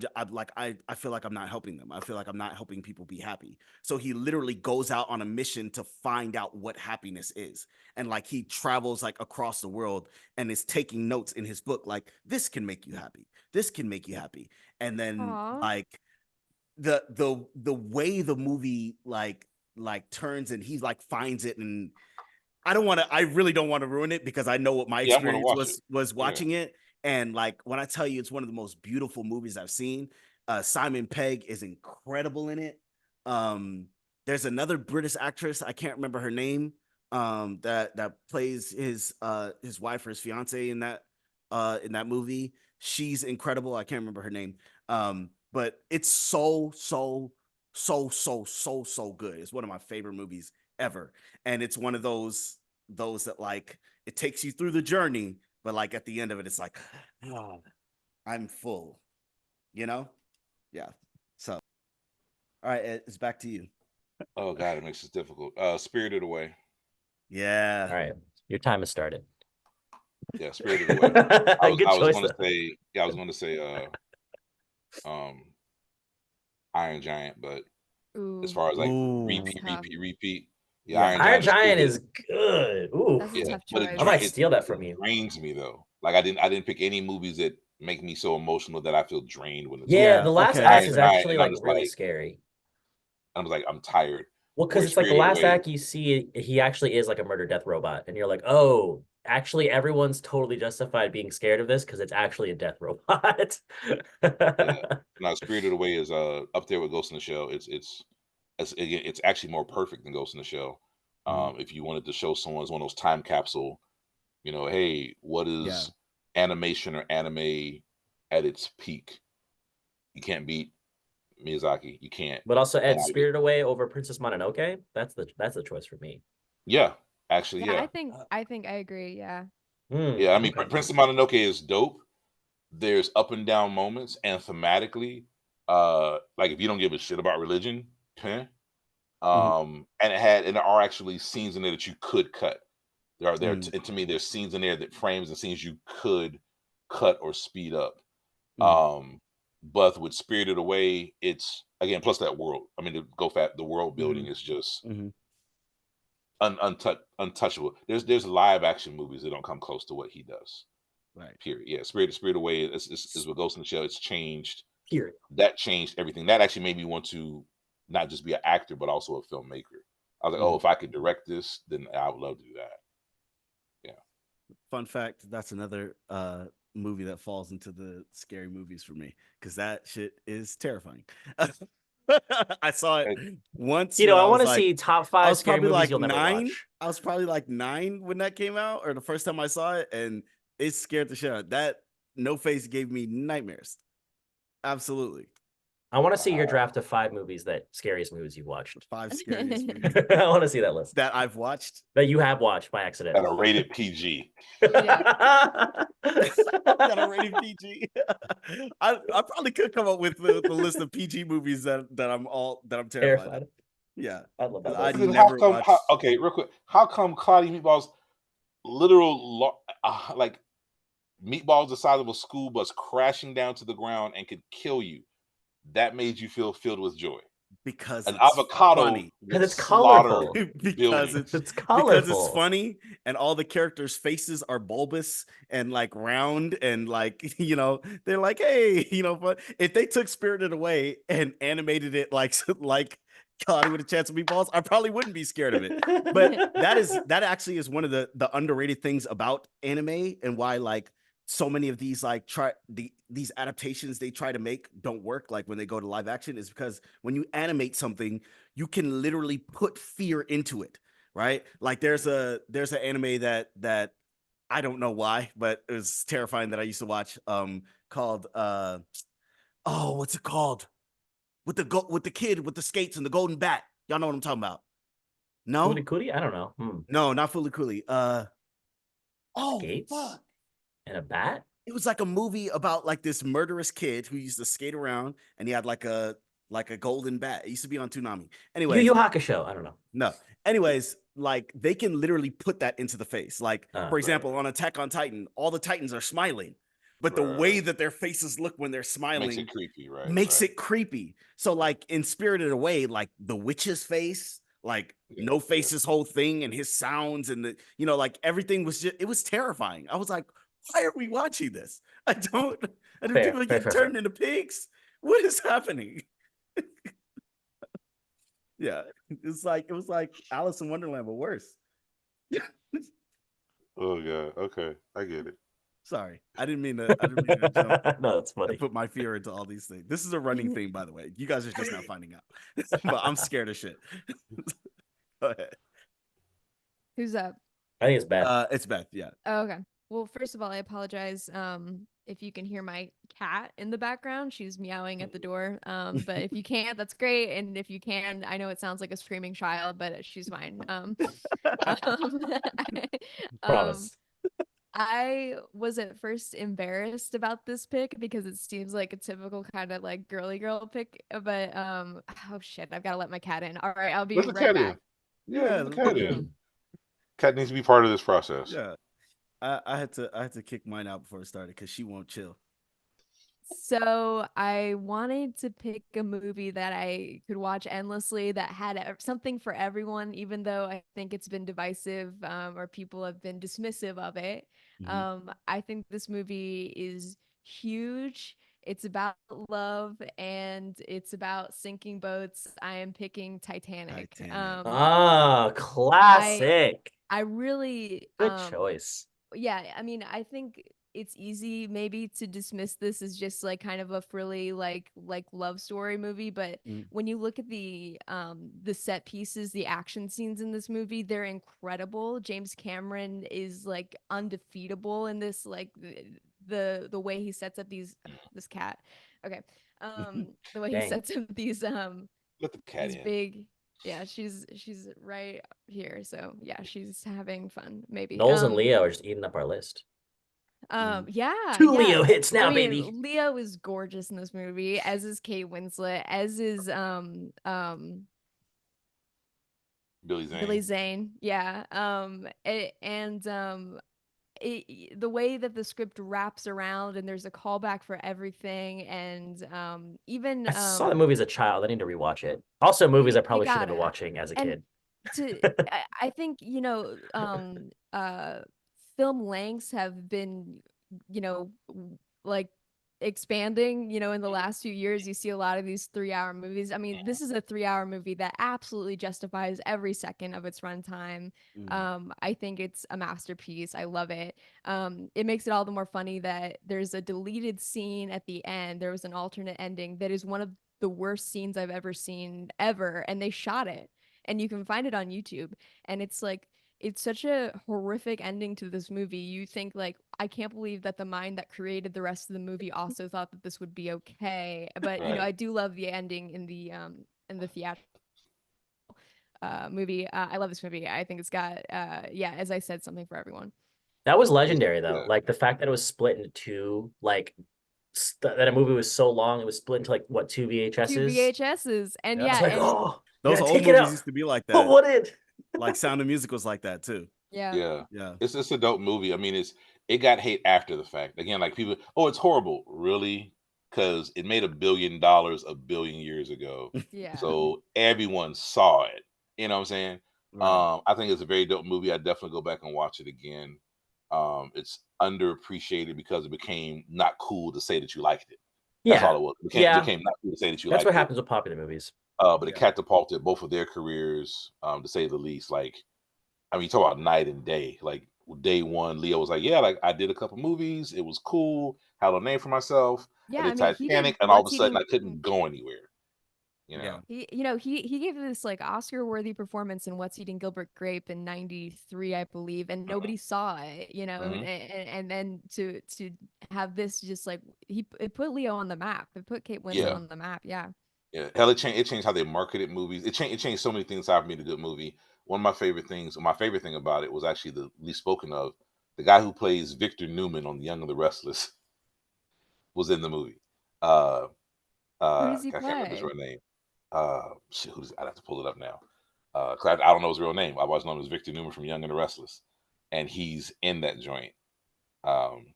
feel like I'm not helping them. I feel like I'm not helping people be happy. So he literally goes out on a mission to find out what happiness is. And like he travels like across the world and is taking notes in his book, like this can make you happy. This can make you happy. And then Aw. like the way the movie like turns and he like finds it, and I really don't want to ruin it because I know what my Yeah, I'm gonna experience watch was watching it. And like when I tell you it's one of the most beautiful movies I've seen. Simon Pegg is incredible in it. There's another British actress, I can't remember her name, that plays his wife or his fiance in that movie. She's incredible. I can't remember her name. But it's so good. It's one of my favorite movies ever. And it's one of those that like it takes you through the journey, but like at the end of it, it's like, oh, I'm full, you know? Yeah. So, all right, Ed, it's back to you. Oh God, it makes it difficult. Spirited Away. Yeah. All right, your time has started. Yeah, Spirited Away. I Good was choice. gonna say, yeah, I was gonna say Iron Giant, but Ooh. as far as like Ooh. repeat, Yeah. Iron Giant good. is good. Ooh, That's a Yeah, tough but choice. I might steal that from you. Drains me though. Like I didn't pick any movies that make me so emotional that I feel drained when it's Yeah, Yeah, the last okay. act Iron is Giant, actually and I'm like just really like, scary. I'm tired. Well, because Where it's like the Spirited last Away, act you see, he actually is like a murder death robot, and you're like, oh, actually, everyone's totally justified being scared of this because it's actually a death robot. yeah. Now Spirited Away is up there with Ghost in the Shell. Again, it's actually more perfect than Ghost in the Shell. If you wanted to show someone as one of those time capsule, hey, what is animation or anime at its peak? You can't beat Miyazaki. You can't. But also, And Ed, Spirited Away over Princess Mononoke. That's the choice for me. yeah, actually, Yeah, yeah. I think I agree. Yeah. Yeah, I mean, Okay. Prince of Mononoke is dope. There's up and down moments, and thematically, like if you don't give a shit about religion, and there are actually scenes in there that you could cut. To me, there's scenes in there that frames and scenes you could cut or speed up. But with Spirited Away, it's again plus that world. I mean, the world building is just untouchable. There's live action movies that don't come close to what he does. Right. Period. Yeah, Spirited Away is what Ghost in the Shell. It's changed. Period. That changed everything. That actually made me want to not just be an actor, but also a filmmaker. I was like, oh, if I could direct this, then I would love to do that. Yeah. Fun fact, that's another movie that falls into the scary movies for me because that shit is terrifying. I saw it once. I want to like, see top I 5 was scary probably movies like you'll never 9. watch. I was probably like 9 when that came out, or the first time I saw it, and it scared the shit out. That No Face gave me nightmares. Absolutely. I want to see your draft of 5 movies scariest movies you've watched. 5 scariest movies I want to see that list that I've watched. that you have watched by accident. At a rated PG. That are rated PG. I probably could come up with the list of PG movies that I'm terrified of. Yeah, I love that. I list. never watched. Okay, real quick. How come Cloudy Meatballs, literal like meatballs the size of a school bus crashing down to the ground and could kill you, that made you feel filled with joy? Because an it's avocado funny. Because it's colorful. because it's colorful. Because it's funny and all the characters' faces are bulbous and like round and like they're like, hey, but if they took Spirited Away and animated it like Cloudy with a Chance of Meatballs, I probably wouldn't be scared of it. But that actually is one of the underrated things about anime and why like so many of these like these adaptations they try to make don't work like when they go to live action is because when you animate something, you can literally put fear into it, right? Like there's an anime that I don't know why, but it was terrifying that I used to watch called what's it called? With the kid with the skates and the golden bat. Y'all know what I'm talking about. No? Fooly I don't know. No, not Fooly Cooly. Skates? Fuck. And a bat? It was like a movie about like this murderous kid who used to skate around and he had like a golden bat. It used to be on Toonami. Anyway, Yu Yu Hakusho. I don't know. No. Anyways, like they can literally put that into the face. Like, for example, on Attack on Titan, all the Titans are smiling. But the way that their faces look when they're smiling makes it creepy, right? Makes it creepy. So like in Spirited Away, like the witch's face, like No Face's whole thing and his sounds and like everything was it was terrifying. I was like, why are we watching this? I don't people get turned into pigs. What is happening? Yeah, it was like Alice in Wonderland, but worse. Oh god, okay, I get it. Sorry, I didn't mean to jump. No, that's funny. I put my fear into all these things. This is a running thing, by the way. You guys are just now finding out, but I'm scared of shit. Go ahead. Who's up? I think it's Beth. It's Beth. Yeah. Oh, okay. Well, first of all, I apologize if you can hear my cat in the background. She's meowing at the door. But if you can't, that's great. And if you can, I know it sounds like a screaming child, but she's fine. Promise. I was at first embarrassed about this pick because it seems like a typical kind of like girly girl pick. But oh shit, I've got to let my cat in. All right, I'll be right back. Yeah, the cat in. Cat needs to be part of this process. Yeah. I had to kick mine out before it started because she won't chill. So I wanted to pick a movie that I could watch endlessly that had something for everyone, even though I think it's been divisive or people have been dismissive of it. I think this movie is huge. It's about love and it's about sinking boats. I am picking Titanic. Classic. I really good choice. Yeah, I mean, I think it's easy maybe to dismiss this as just like kind of a frilly like love story movie, but when you look at the set pieces, the action scenes in this movie, they're incredible. James Cameron is like undefeatable in this, like the way he sets up these the way he sets up these let the cat these in. big. Yeah, she's right here. So yeah, she's having fun. Maybe Knowles and Leo are just eating up our list. Yeah, 2 Leo hits now, baby. Leo is gorgeous in this movie, as is Kate Winslet, as is Billy Zane. Yeah. The way that the script wraps around and there's a callback for everything, and even I saw the movie as a child. I need to rewatch it. Also, movies I probably shouldn't have been watching as a kid. I think film lengths have been like expanding in the last few years. You see a lot of these 3-hour movies. I mean, this is a 3-hour movie that absolutely justifies every second of its runtime. I think it's a masterpiece. I love it. It makes it all the more funny that there's a deleted scene at the end. There was an alternate ending that is one of the worst scenes I've ever seen ever, and they shot it, and you can find it on YouTube. And it's like, it's such a horrific ending to this movie. You think like, I can't believe that the mind that created the rest of the movie also thought that this would be okay. But you know, Right. I do love the ending in the theatrical movie. I love this movie. I think it's got yeah, as I said, something for everyone. That was Yeah, legendary though. yeah. Like the fact that it was split into two, like that a movie was so long, it was split into like what, two Two VHSs. VHSs, and It's yeah, like, and oh, Those yeah, old take it movies out. used to be like Put that. one in. Like Sound of Music was like that too. yeah. Yeah. Yeah. It's a dope movie. I mean, it got hate after the fact. Again, like people, oh, it's horrible. Really? Because it made $1 billion a billion years ago. Yeah. So everyone saw it. You know what I'm saying? Right. I think it's a very dope movie. I definitely go back and watch it again. It's underappreciated because it became not cool to say that you liked it. That's all Yeah. it was. It Yeah. became not cool to say that you That's liked what it. happens with popular movies. But it Yeah. catapulted both of their careers, to say the least. Like, I mean, you talk about night and day. Like day one, Leo was like, "Yeah, like I did a couple movies. It was cool. Had a name for myself. Yeah, I I did mean, he did Titanic, and all of a What's sudden, Eating. I couldn't go anywhere." You Yeah. know? He gave this like Oscar-worthy performance in What's Eating Gilbert Grape in '93, I believe, and nobody saw it, you know, Mhm. and then to have this just like it put Leo on the map. It put Kate Winslet Yeah, on the map. Yeah. yeah. Hell, it changed how they marketed movies. It changed so many things out for me to good movie. One of my favorite things, my favorite thing about it was actually the least spoken of. The guy who plays Victor Newman on The Young and the Restless was in the movie. Uh, Who does he I can't remember his play? real name. Shit, I'd have to pull it up now. 'Cause I don't know his real name. I've always known him as Victor Newman from Young and the Restless, and he's in that joint. Um,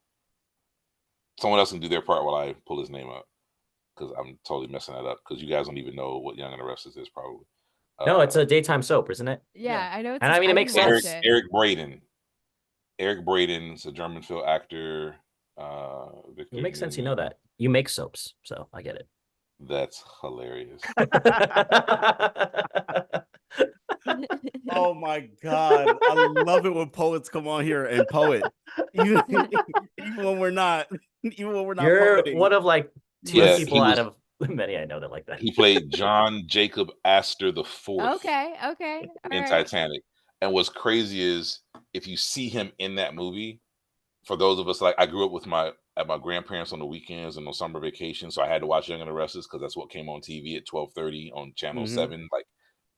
Someone else can do their part while I pull his name up because I'm totally messing that up because you guys don't even know what Young and the Restless is probably. No, it's Uh, a daytime soap, isn't it? Yeah, I know it's. And I mean, it I makes didn't watch sense. it. Eric Braeden. Eric Braeden's a German film actor. Victor It makes sense. You know Newman. that. You make soaps, so I get it. That's hilarious. Oh my God. I love it when poets come on here and poet. Even, even when we're not, even when we're not You're poeting. one of like two Yeah, people out of many I know that like that. he played John Jacob Astor the Fourth Okay, all in right. Titanic. And what's crazy is if you see him in that movie, for those of us like I grew up with my grandparents on the weekends and on summer vacation, so I had to watch Young and the Restless because that's what came on TV at 12:30 on Channel Mhm. 7, like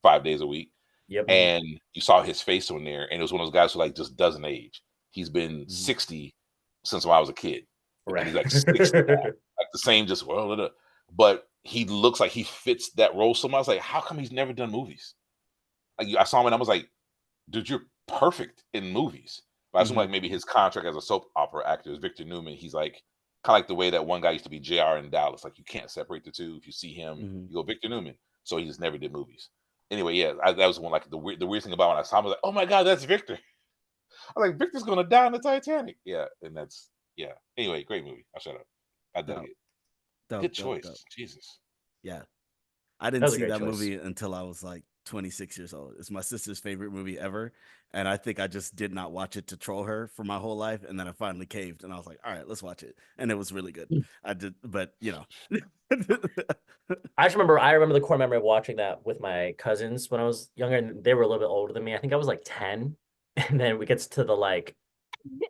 5 days a week. Yep. And you saw his face on there, and it was one of those guys who like just doesn't age. He's been Mhm. 60 since when I was a kid, and Right. he's like 60 now. Like the same, just but he looks like he fits that role so much. I was like, how come he's never done movies? Like I saw him and I was like, dude, you're perfect in movies. But I assume like Mhm. maybe his contract as a soap opera actor is Victor Newman. He's like kind of like the way that one guy used to be JR in Dallas. Like you can't separate the two. If you see him, Mhm. you go Victor Newman. So he just never did movies. Anyway, yeah, that was one like the weird thing about when I saw him. I was like, oh my god, that's Victor. I was like, Victor's gonna die in the Titanic. Yeah, and that's yeah. Anyway, great movie. I'll shut up. I dug Dope. it. Dope, Good dope, choice. dope. Jesus. Yeah. I didn't That was a see great that choice. movie until I was like 26 years old. It's my sister's favorite movie ever. And I think I just did not watch it to troll her for my whole life. And then I finally caved and I was like, all right, let's watch it. And it was really good. I did, but you know. I remember the core memory of watching that with my cousins when I was younger, and they were a little bit older than me. I think I was like 10. And then we gets to the like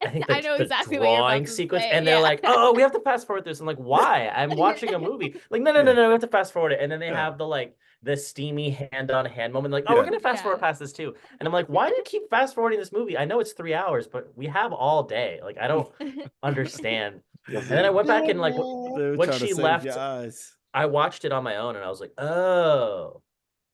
I think I know the exactly what you're about drawing to sequence, say. and they're Yeah. like, "Oh, we have to fast forward this." I'm like, "Why? I'm watching a movie." Like, no, Yeah. we have to fast forward it. And then they Yeah. have the steamy hand-on-hand moment. Like, "Oh, we're Yeah. gonna fast forward Yeah. past this too." And I'm like, "Why do you keep fast forwarding this movie? I know it's 3 hours, but we have all day. Like, I don't understand." And then I went back and like They were when trying to she save left, your eyes. I watched it on my own, and I was like, "Oh,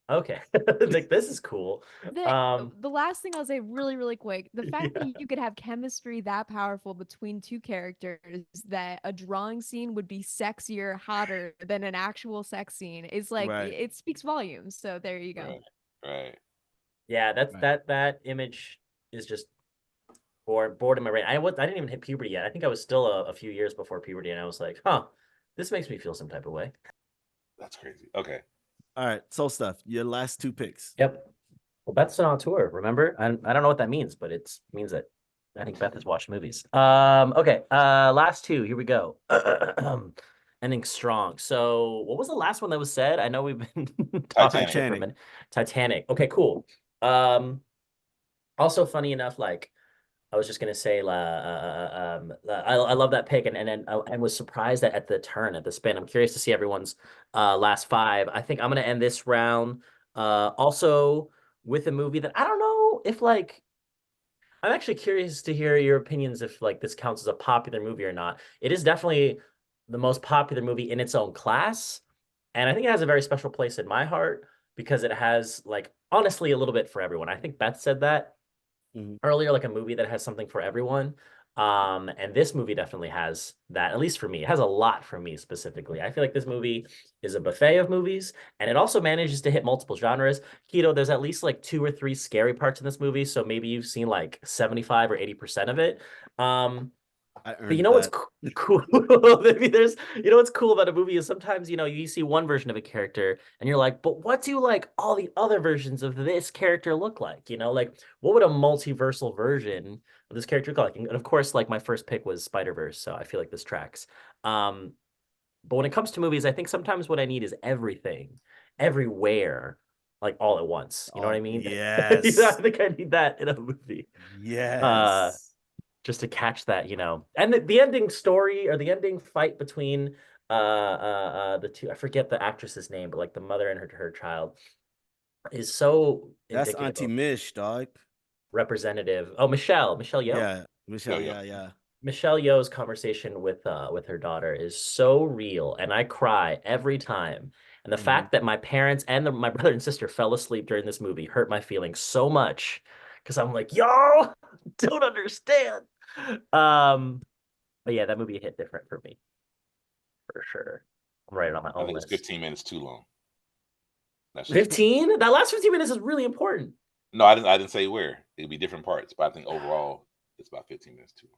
okay, like this is cool." The last thing I'll say really quick, the fact that you could have chemistry that powerful between two characters that a drawing scene would be sexier, hotter than an actual sex scene is like Right. it speaks volumes. So there you go. Right. Yeah, Right. that image is just bored in my brain. I didn't even hit puberty yet. I think I was still a few years before puberty, and I was like, "Huh, this makes me feel some type of way." That's crazy. Okay. All right. SoulStuf. Your last two picks. Yep. Well, Beth's an auteur, remember? I don't know what that means, but it means that I think Beth has watched movies. Okay. Last two. Here we go. Ending strong. So, what was the last one that was said? I know we've been talking shit for a Titanic. minute. Titanic. Okay, cool. Also, funny enough, like I was just gonna say, I love that pick, and then I was surprised at the turn at the spin. I'm curious to see everyone's last five. I think I'm gonna end this round also with a movie that I don't know if like I'm actually curious to hear your opinions if like this counts as a popular movie or not. It is definitely the most popular movie in its own class, and I think it has a very special place in my heart because it has like honestly a little bit for everyone. I think Beth said that Mhm. earlier, like a movie that has something for everyone. And this movie definitely has that, at least for me. It has a lot for me specifically. I feel like this movie is a buffet of movies, and it also manages to hit multiple genres. Keto, there's at least like 2 or 3 scary parts in this movie, so maybe you've seen like 75 or 80% of it. I But you earned know what's that. cool? Maybe there's, what's cool about a movie is sometimes, you see one version of a character and you're like, but what do like all the other versions of this character look like? Like what would a multiversal version of this character look like? And of course, like my first pick was Spider-Verse, so I feel like this tracks. But when it comes to movies, I think sometimes what I need is everything, everywhere, like all at once. You know what I Oh, mean? I yes. think I need that in a movie. Uh, Yes. just to catch that, And the ending story or the ending fight between the two, I forget the actress's name, but like the mother and her child is so That's indicative Auntie of Mish, dog. representative. Oh, Michelle Yeoh. Yeah. Yeah, Michelle, yeah. yeah. Michelle Yeoh's conversation with her daughter is so real, and I cry every time. And the Mhm. fact that my parents and my brother and sister fell asleep during this movie hurt my feelings so much because I'm like, y'all don't understand. Um, but yeah, that movie hit different for me for sure. I'm writing it on my I own think it's list. 15 minutes too long. That's just me. 15? That last 15 minutes is really important. No, I didn't say where. It'd be different parts, but I think overall it's about 15 minutes too long.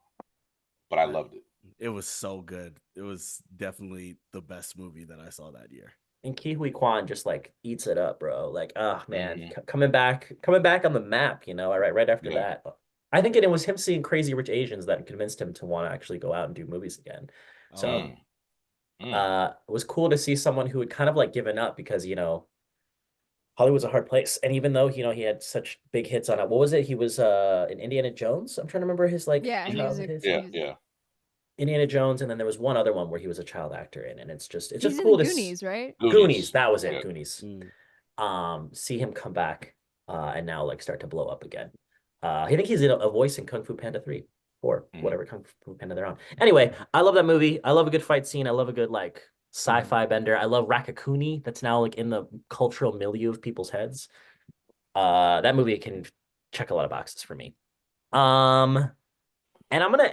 But I I- loved it. It was so good. It was definitely the best movie that I saw that year. And Ki Hui Kwan just like eats it up, bro. Like, oh man, Hmm. coming back on the map, right after Yeah. that. I think it was him seeing Crazy Rich Asians that convinced him to want to actually go out and do movies again. Oh, So wow. it was cool to see someone who had kind of like given up because, Hollywood's a hard place. And even though, he had such big hits on it, what was it? He was in Indiana Jones. I'm trying to remember his like Yeah, he was childhood a hits. Yeah, he's yeah. Indiana Jones, and then there was one other one where he was a child actor in, and it's just he's in the cool to Goonies, right? Goonies. Goonies. That was it, Yeah. Goonies. Mm. See him come back, and now like start to blow up again. I think he's in a voice in Kung Fu Panda 3 or Mhm. whatever Kung Fu Panda they're on. Anyway, I love that movie. I love a good fight scene. I love a good like sci-fi bender. I love Rakakuni. That's now like in the cultural milieu of people's heads. That movie can check a lot of boxes for me. And I'm gonna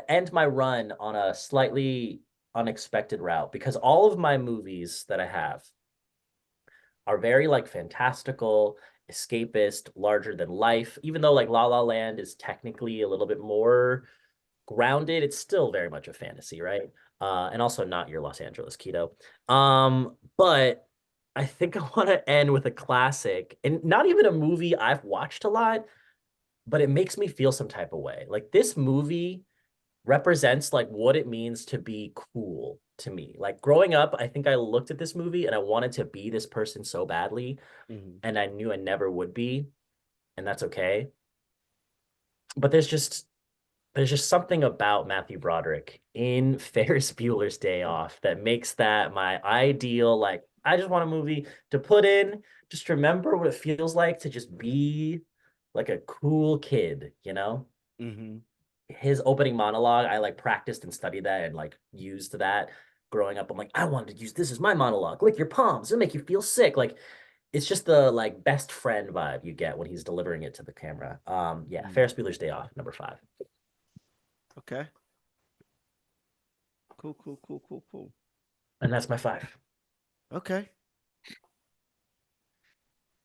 end my run on a slightly unexpected route because all of my movies that I have are very like fantastical, escapist, larger than life. Even though like La La Land is technically a little bit more grounded, it's still very much a fantasy, right? And also not your Los Angeles Keto. But I think I want to end with a classic and not even a movie I've watched a lot, but it makes me feel some type of way. Like this movie represents like what it means to be cool to me. Like growing up, I think I looked at this movie and I wanted to be this person so badly, Mhm. and I knew I never would be, and that's okay. But there's just something about Matthew Broderick in Ferris Bueller's Day Off that makes that my ideal, like I just want a movie to put in, just remember what it feels like to just be like a cool kid, Mhm. his opening monologue, I like practiced and studied that and like used that growing up. I'm like, I wanted to use this as my monologue. Lick your palms, it'll make you feel sick. Like it's just the like best friend vibe you get when he's delivering it to the camera. Yeah, Mm. Ferris Bueller's Day Off, number 5. Okay. Cool. And that's my 5. Okay.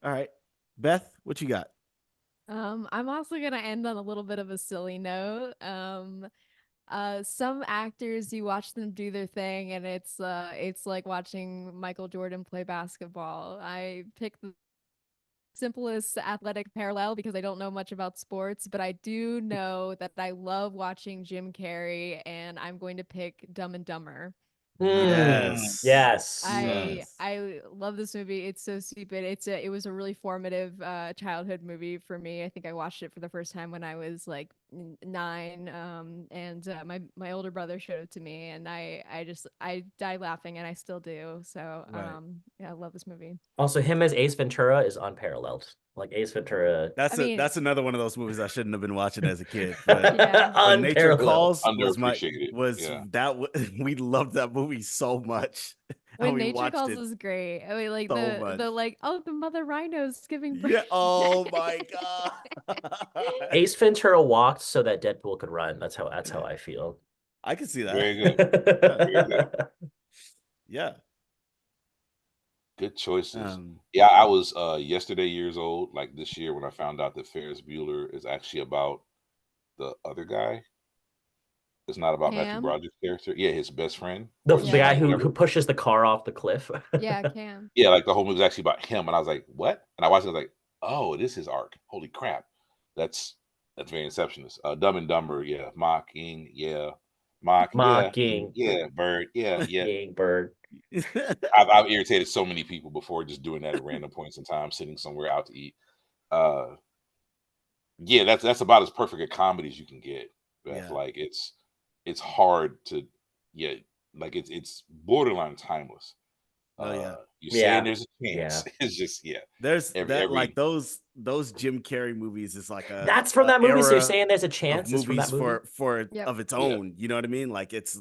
All right. Beth, what you got? I'm also gonna end on a little bit of a silly note. Some actors you watch them do their thing and it's like watching Michael Jordan play basketball. I picked the simplest athletic parallel because I don't know much about sports, but I do know that I love watching Jim Carrey, and I'm going to pick Dumb and Dumber. Yes. Yes. I love this movie. It's so stupid. It was a really formative childhood movie for me. I think I watched it for the first time when I was like 9. And my older brother showed it to me, and I died laughing, and I still do. So Right. yeah, I love this movie. Also, him as Ace Ventura is unparalleled. Like Ace Ventura, That's another one of those movies I shouldn't have been watching as a kid. But Yeah. When Nature unparalleled. Calls Underappreciated. we loved that movie so much. When we Nature watched Calls it is great. I mean, like so much. the like, oh, the mother rhino's giving birth. Yeah. Oh my god. Ace Ventura walked so that Deadpool could run. That's how I feel. I can see that. Very good. Very good. Yeah. Good choices. Yeah, I was yesterday years old, like this year, when I found out that Ferris Bueller is actually about the other guy. It's not about Matthew Cam? Broderick's character. Yeah, his best friend. The or his guy friend, who whatever. pushes the car off the cliff. Yeah, Cam. Yeah, like the whole movie was actually about him, and I was like, "What?" And I watched it, I was like, "Oh, it is his arc. Holy crap!" That's very Inceptionist. Dumb and Dumber, yeah. Mocking, yeah. Mocking, yeah. Bird, yeah. bird. I've irritated so many people before just doing that at random points in time, sitting somewhere out to eat. Yeah, that's about as perfect a comedy as you can get, Beth. Yeah. Like it's hard to, yeah, like it's borderline timeless. Oh yeah. You're Yeah. saying there's a chance. It's just, yeah. There's Every- like those Jim Carrey movies is like That's from that movie. So you're era saying there's a of chance it's from movies that movie? for Yep. of its Yeah. own. You know what I mean? Like it's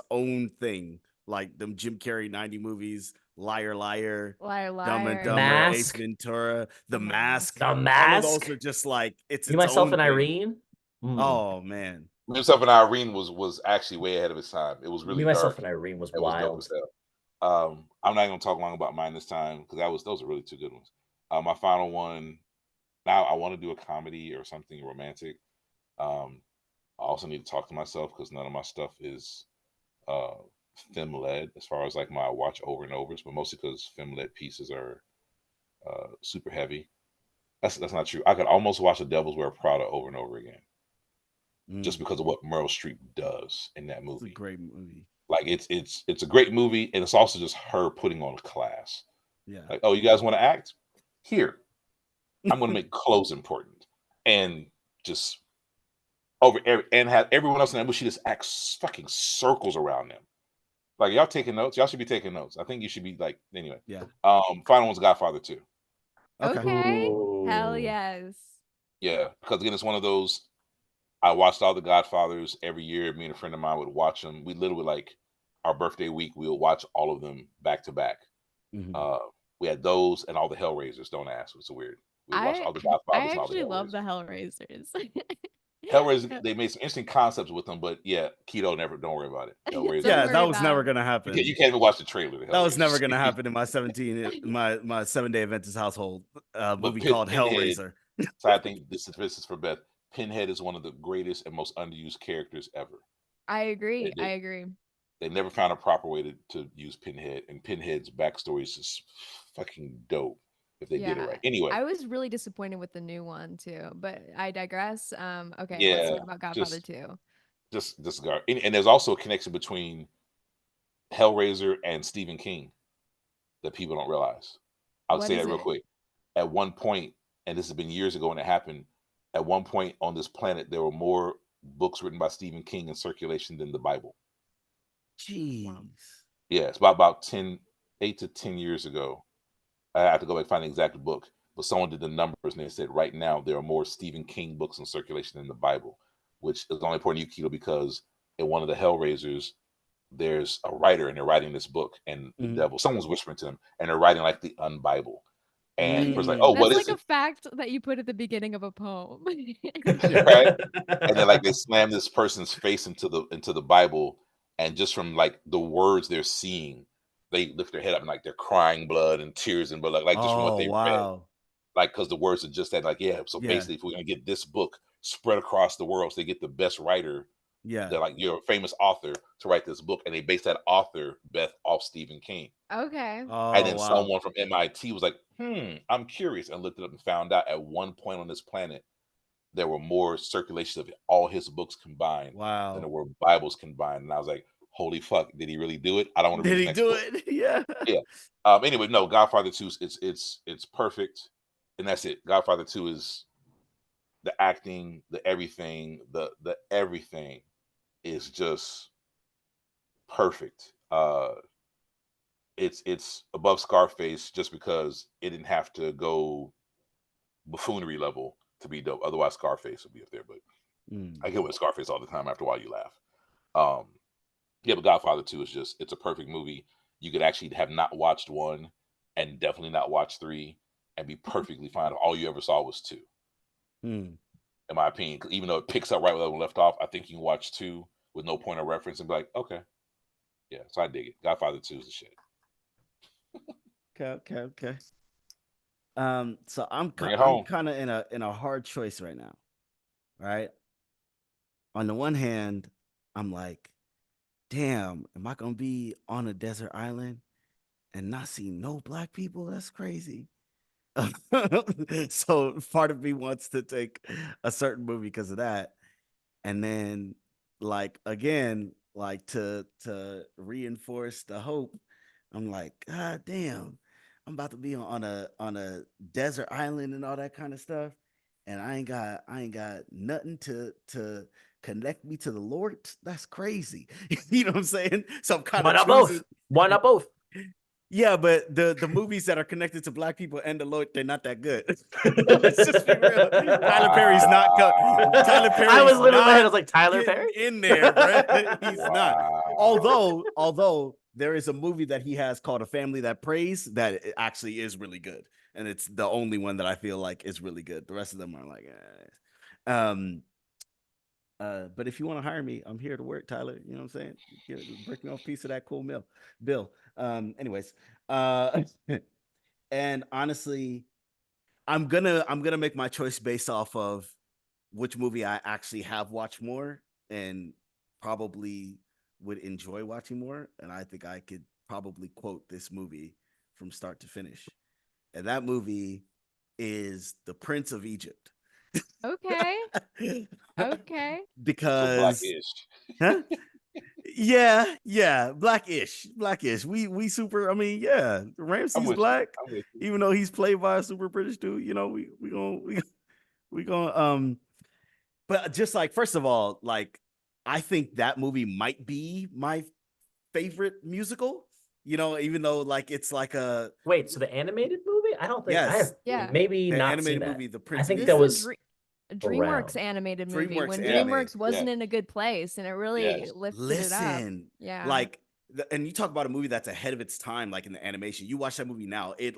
own thing. Like them Jim Carrey 90 movies, Liar Liar, Liar, Dumb and liar. Dumber, Ace Mask. Ventura, The The Mask. The All of Mask. those are just like it's You, its Myself, own and thing. Irene. Oh man. Himself and Irene was actually way ahead of its time. It was really Me, Myself, dark. and Irene was It was dope wild. as hell. I'm not gonna talk long about mine this time because those are really two good ones. My final one. Now I want to do a comedy or something romantic. I also need to talk to myself because none of my stuff is film led as far as like my watch over and overs, but mostly because film led pieces are super heavy. That's not true. I could almost watch The Devil's Wear Prada over and over again just because of what Meryl Streep does in that It's a movie. great movie. Like it's a great movie, and it's also just her putting on a class. Yeah. Like, oh, you guys want to act? Here, I'm going to make clothes important, and just and have everyone else in that movie. She just acts fucking circles around them. Like, y'all taking notes? Y'all should be taking notes. I think you should be like, anyway. Yeah. Final one's Godfather 2. Okay. Hell Ooh. yes. Yeah, because again, it's one of those. I watched all the Godfathers every year. Me and a friend of mine would watch them. We literally, like, our birthday week, we would watch all of them back to back. Mhm. We had those and all the Hellraisers. Don't ask. It's weird. We watched all the I Godfathers and all the actually love Hellraisers. the Hellraisers. Hellraiser, they made some interesting concepts with them, but yeah, Keto never. Don't worry about it. Hellraiser. Don't Yeah, worry that was about never it. gonna happen. You can't even watch the trailer. To That was Hellraiser. never gonna happen in my 7-day Adventist household. Movie Pin- called Pinhead- Hellraiser. So I think this is for Beth. Pinhead is one of the greatest and most underused characters ever. I agree. They- I agree. They never found a proper way to use Pinhead, and Pinhead's backstory is just fucking dope if they did it Yeah. right. Anyway, I was really disappointed with the new one too, but I digress. Okay, Yeah, let's talk about Godfather just- 2. just disregard. And there's also a connection between Hellraiser and Stephen King that people don't realize. I'll What say is that real it? quick. At one point, and this has been years ago when it happened, at one point on this planet, there were more books written by Stephen King in circulation than the Bible. Jeez. Yeah, it's about 8 to 10 years ago. I have to go back and find the exact book, but someone did the numbers and they said right now there are more Stephen King books in circulation than the Bible, which is only important to you, Keto, because in one of the Hellraisers, there's a writer and they're writing this book, and the Mhm. devil, someone's whispering to them, and they're writing like the unbible. And the person's like, Mm. oh, That's what like is a it? fact that you put at the beginning of a poem. Right? And then like they slam this person's face into the Bible, and just from like the words they're seeing, they lift their head up and like they're crying blood and tears and blood, like just from what Oh they read. wow. Like, because the words are just that, like, yeah. So Yeah. basically, if we're gonna get this book spread across the world, so they get the best writer, Yeah. they're like, you're a famous author to write this book, and they base that author, Beth, off Stephen King. Okay. Oh And then wow. someone from MIT was like, I'm curious, and looked it up and found out at one point on this planet, there were more circulations of all his books combined than there Wow. were Bibles combined. And I was like, holy fuck, did he really do it? I don't want to read Did the he next do book. it? Yeah. Yeah. Anyway, no, Godfather 2, it's perfect, and that's it. Godfather 2 is the acting, the everything, the everything is just perfect. It's above Scarface just because it didn't have to go buffoonery level to be dope. Otherwise, Scarface would be up there. But I get with Scarface all the time. After a while, you laugh. Yeah, but Godfather 2 is just, it's a perfect movie. You could actually have not watched 1 and definitely not watch 3 and be perfectly fine if all you ever saw was 2. Mm. In my opinion, 'cause even though it picks up right where it left off, I think you can watch 2 with no point of reference and be like, okay, yeah, so I dig it. Godfather 2 is the shit. Okay. So I'm Bring it I'm home. kind of in a hard choice right now, right? On the one hand, I'm like, damn, am I gonna be on a desert island and not see no black people? That's crazy. So part of me wants to take a certain movie because of that, and then like again, like to reinforce the hope, I'm like, God damn, I'm about to be on a desert island and all that kind of stuff, and I ain't got nothing to connect me to the Lord. That's crazy. You know what I'm saying? So I'm kind Why of not choosing. both? Why not both? Yeah, but the movies that are connected to black people and the Lord, they're not that good. Let's just be real. Tyler Perry's not Tyler I Perry's was literally in my head. I not was like, Tyler getting Perry? in there, bro. He's not. Wow. Although there is a movie that he has called A Family That Prays that it actually is really good, and it's the only one that I feel like is really good. The rest of them are like, but if you want to hire me, I'm here to work, Tyler. You know what I'm saying? Break me off a piece of that cool bill. Anyways, and honestly, I'm gonna make my choice based off of which movie I actually have watched more and probably would enjoy watching more. And I think I could probably quote this movie from start to finish. And that movie is The Prince of Egypt. Okay. Okay. So Because Blackish. huh? Yeah, blackish. We super. I mean, yeah, I'm Ramsey's with you. black, I'm with you. even though he's played by a super British dude. You know, we gonna But just like first of all, like I think that movie might be my favorite musical. You know, even though like it's like a Wait, so the animated movie? I don't think I yes, have Yeah. maybe the not seen animated that. movie, The I Prince of think This that is a Egypt. was DreamWorks around. animated movie DreamWorks when Yeah. DreamWorks wasn't Yeah. in a good place, and it really Yes. lifted it up. Listen, Yeah. like, and you talk about a movie that's ahead of its time, like in the animation. You watch that movie now, it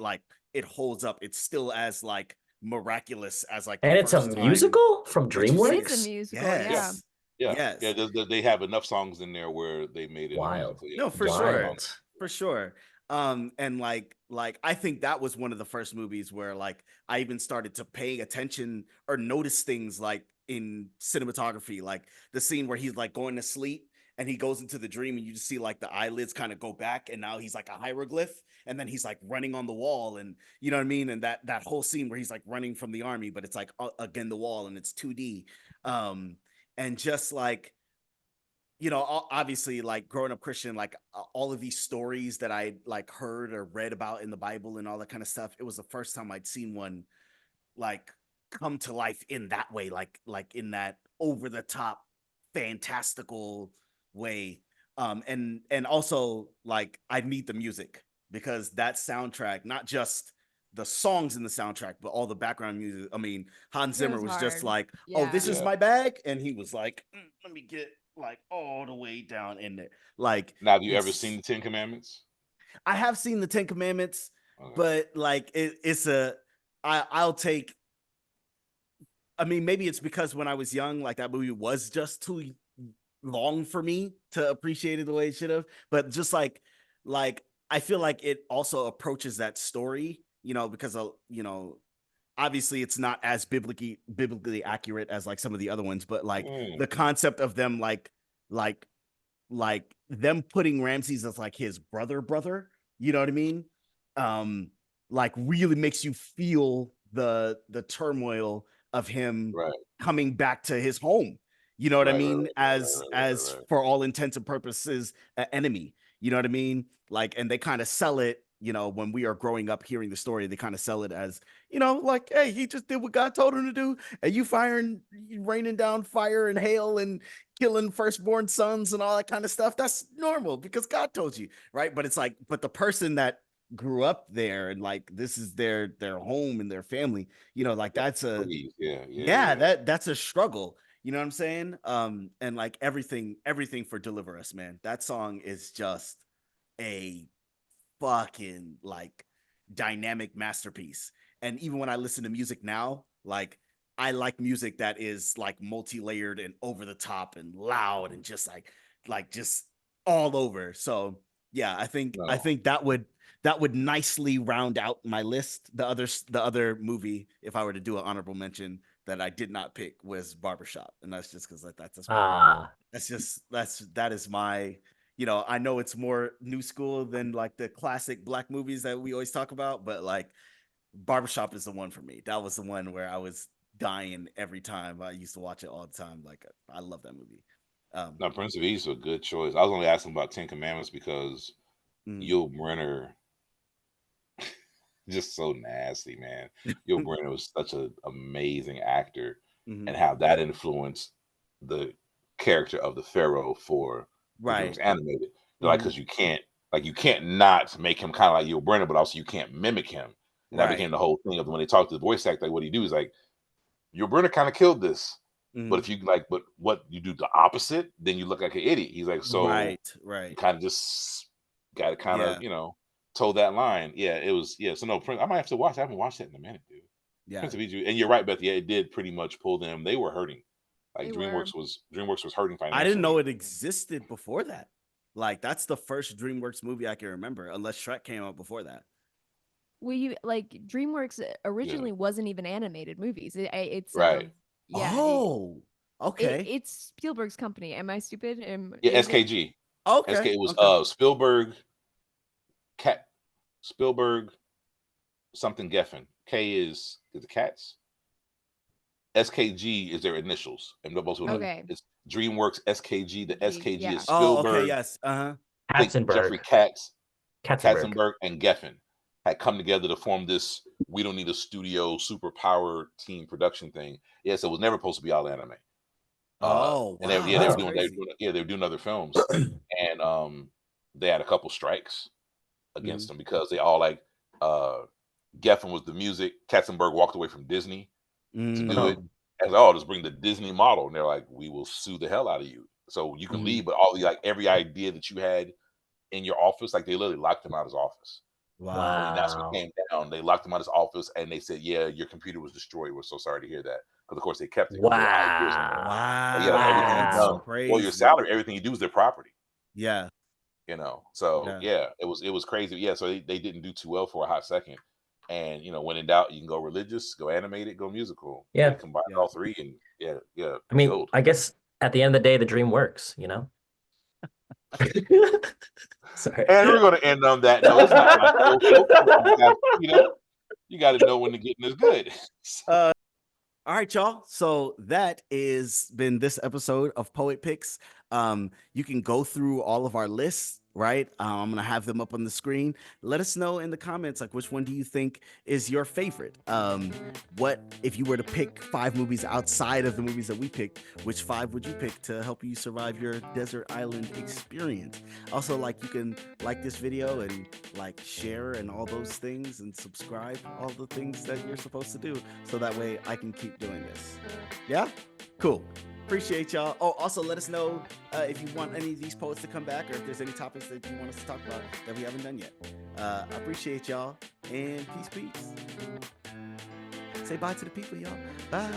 holds up. It's still as like miraculous as like the And it's a first time musical from that you see It is a DreamWorks? musical, yeah. Yes, Yeah. yes. Yeah. They have enough songs in there where they made it a Wild. musical. Yeah. No, for Right sure. on. For sure. And like I think that was one of the first movies where like I even started to pay attention or notice things like in cinematography, like the scene where he's like going to sleep and he goes into the dream and you just see like the eyelids kind of go back and now he's like a hieroglyph and then he's like running on the wall and you know what I mean? And that whole scene where he's like running from the army, but it's like again the wall and it's 2D. And just like you know, obviously, like growing up Christian, like all of these stories that I like heard or read about in the Bible and all that kind of stuff. It was the first time I'd seen one like come to life in that way, like in that over the top, fantastical way. And also like I need the music because that soundtrack, not just the songs in the soundtrack, but all the background music. I mean, Hans It Zimmer was was just hard. like, "Oh, Yeah. this is Yeah. my bag," and he was like, "Let me get like all the way down in there." Like, Now, have you ever it's seen the Ten Commandments? I have seen the Ten Commandments, Okay. but like it's a I'll take. I mean, maybe it's because when I was young, like that movie was just too long for me to appreciate it the way it should have. But just like I feel like it also approaches that story, you know, because you know, obviously it's not as biblically accurate as like some of the other ones, but like the concept of them like them putting Ramses as like his brother, you know what I mean? Like really makes you feel the turmoil of him Right. coming back to his home, You know what I Right, mean? As right. for all intents and purposes, an enemy. You know what I mean? Like, and they kind of sell it. You know, when we are growing up hearing the story, they kind of sell it as, you know, like, hey, he just did what God told him to do, and you raining down fire and hail and killing firstborn sons and all that kind of stuff. That's normal because God told you, right? But it's like, but the person that grew up there and like this is their home and their family, you know, like that's a Please. Yeah, yeah, yeah. that's a struggle. You know what I'm saying? And like everything for Deliver Us, man. That song is just a fucking like dynamic masterpiece. And even when I listen to music now, like I like music that is like multi-layered and over the top and loud and just like just all over. So yeah, I No, think that would nicely round out my list. The other movie, if I were to do an honorable mention that I did not pick, was Barbershop, and that's just because that's my Ah, that is my, you know, I know it's more new school than like the classic black movies that we always talk about, but like Barbershop is the one for me. That was the one where I was dying every time. I used to watch it all the time. Like I love that movie. Um, no, Prince of East is a good choice. I was only asking about Ten Commandments because mm, Yul Brynner just so nasty, man. Yul Brynner was such an amazing actor, and mhm. how that influenced the character of the Pharaoh for the Right. DreamWorks animated. They're like, Mhm. because you can't not make him kind of like Yul Brynner, but also you can't mimic him. And that became Right. the whole thing of when they talked to the voice actor, like what he do is like, Yul Brynner kind of killed this. But Mhm. if you like, but what you do the opposite, then you look like an idiot. He's like, so Right. you Right. kind of just got to kind of, Yeah. toe that line. Yeah, it was, yeah. So no, Prince, I might have to watch. I haven't watched that in a minute, dude. Yeah. Prince of Egypt, and you're right, Beth. Yeah, it did pretty much pull them. They were hurting. Like They were. DreamWorks was hurting I didn't know financially. it existed before that. Like that's the first DreamWorks movie I can remember, unless Shrek came out before that. Well, you like DreamWorks Yeah, originally wasn't even animated movies. It's right. yeah, Oh, okay. it's Spielberg's company. Am I stupid? Yeah, Is it? SKG. Okay. SK was Okay. Spielberg, Cat Spielberg, something Geffen. K is the cats. SKG is their initials, and those who know Mhm. Okay. it's DreamWorks SKG. The SKG is Yeah. Oh, okay. Spielberg. Yes. Uh-huh. I think Jeffrey Katzenberg. Katzenberg. Katzenberg, and Geffen had come together to form this. We don't need a studio superpower team production thing. Yes, it was never supposed to be all anime. Oh, And they, wow. yeah, they were That's Oh, doing crazy. they were doing other films, and they had a couple strikes Mhm. against them because they all like uh Geffen was the music. Katzenberg walked away from Disney to do it. oh, Mm. As oh, just bring the Disney model, and they're like, we will sue the hell out of you. So you can Mhm. leave, but all the like every idea that you had in your office, like they literally locked him out of his office. When the Wow. announcement wow. came down, they locked him out of his office and they said, "Yeah, your computer was destroyed. We're so sorry to hear that." Because of course they kept it because there were ideas in there. But yeah, like Wow. everything he That's done, Wow. well, your crazy. salary, everything you do is their property. Yeah. So Yeah. yeah, it was crazy. Yeah, so they didn't do too well for a hot second. And when in doubt, you can go religious, go animated, go musical. They Yeah. combined Yeah. all three, and yeah, I mean, killed. I guess at the end of the day, the dream works, you know? Sorry. And we're going to end on that note. It's not my show, folks. You got to know when the getting is good. Uh All right, y'all. So that is been this episode of Poet Picks. You can go through all of our lists, right? I'm gonna have them up on the screen. Let us know in the comments, like which one do you think is your favorite? What if you were to pick 5 movies outside of the movies that we picked? Which 5 would you pick to help you survive your desert island experience? Also, like you can like this video and like share and all those things and subscribe, all the things that you're supposed to do, so that way I can keep doing this. Yeah, cool. Appreciate y'all. Oh, also let us know if you want any of these poets to come back, or if there's any topics that you want us to talk about that we haven't done yet. I appreciate y'all, and peace. Say bye to the people, y'all. Bye.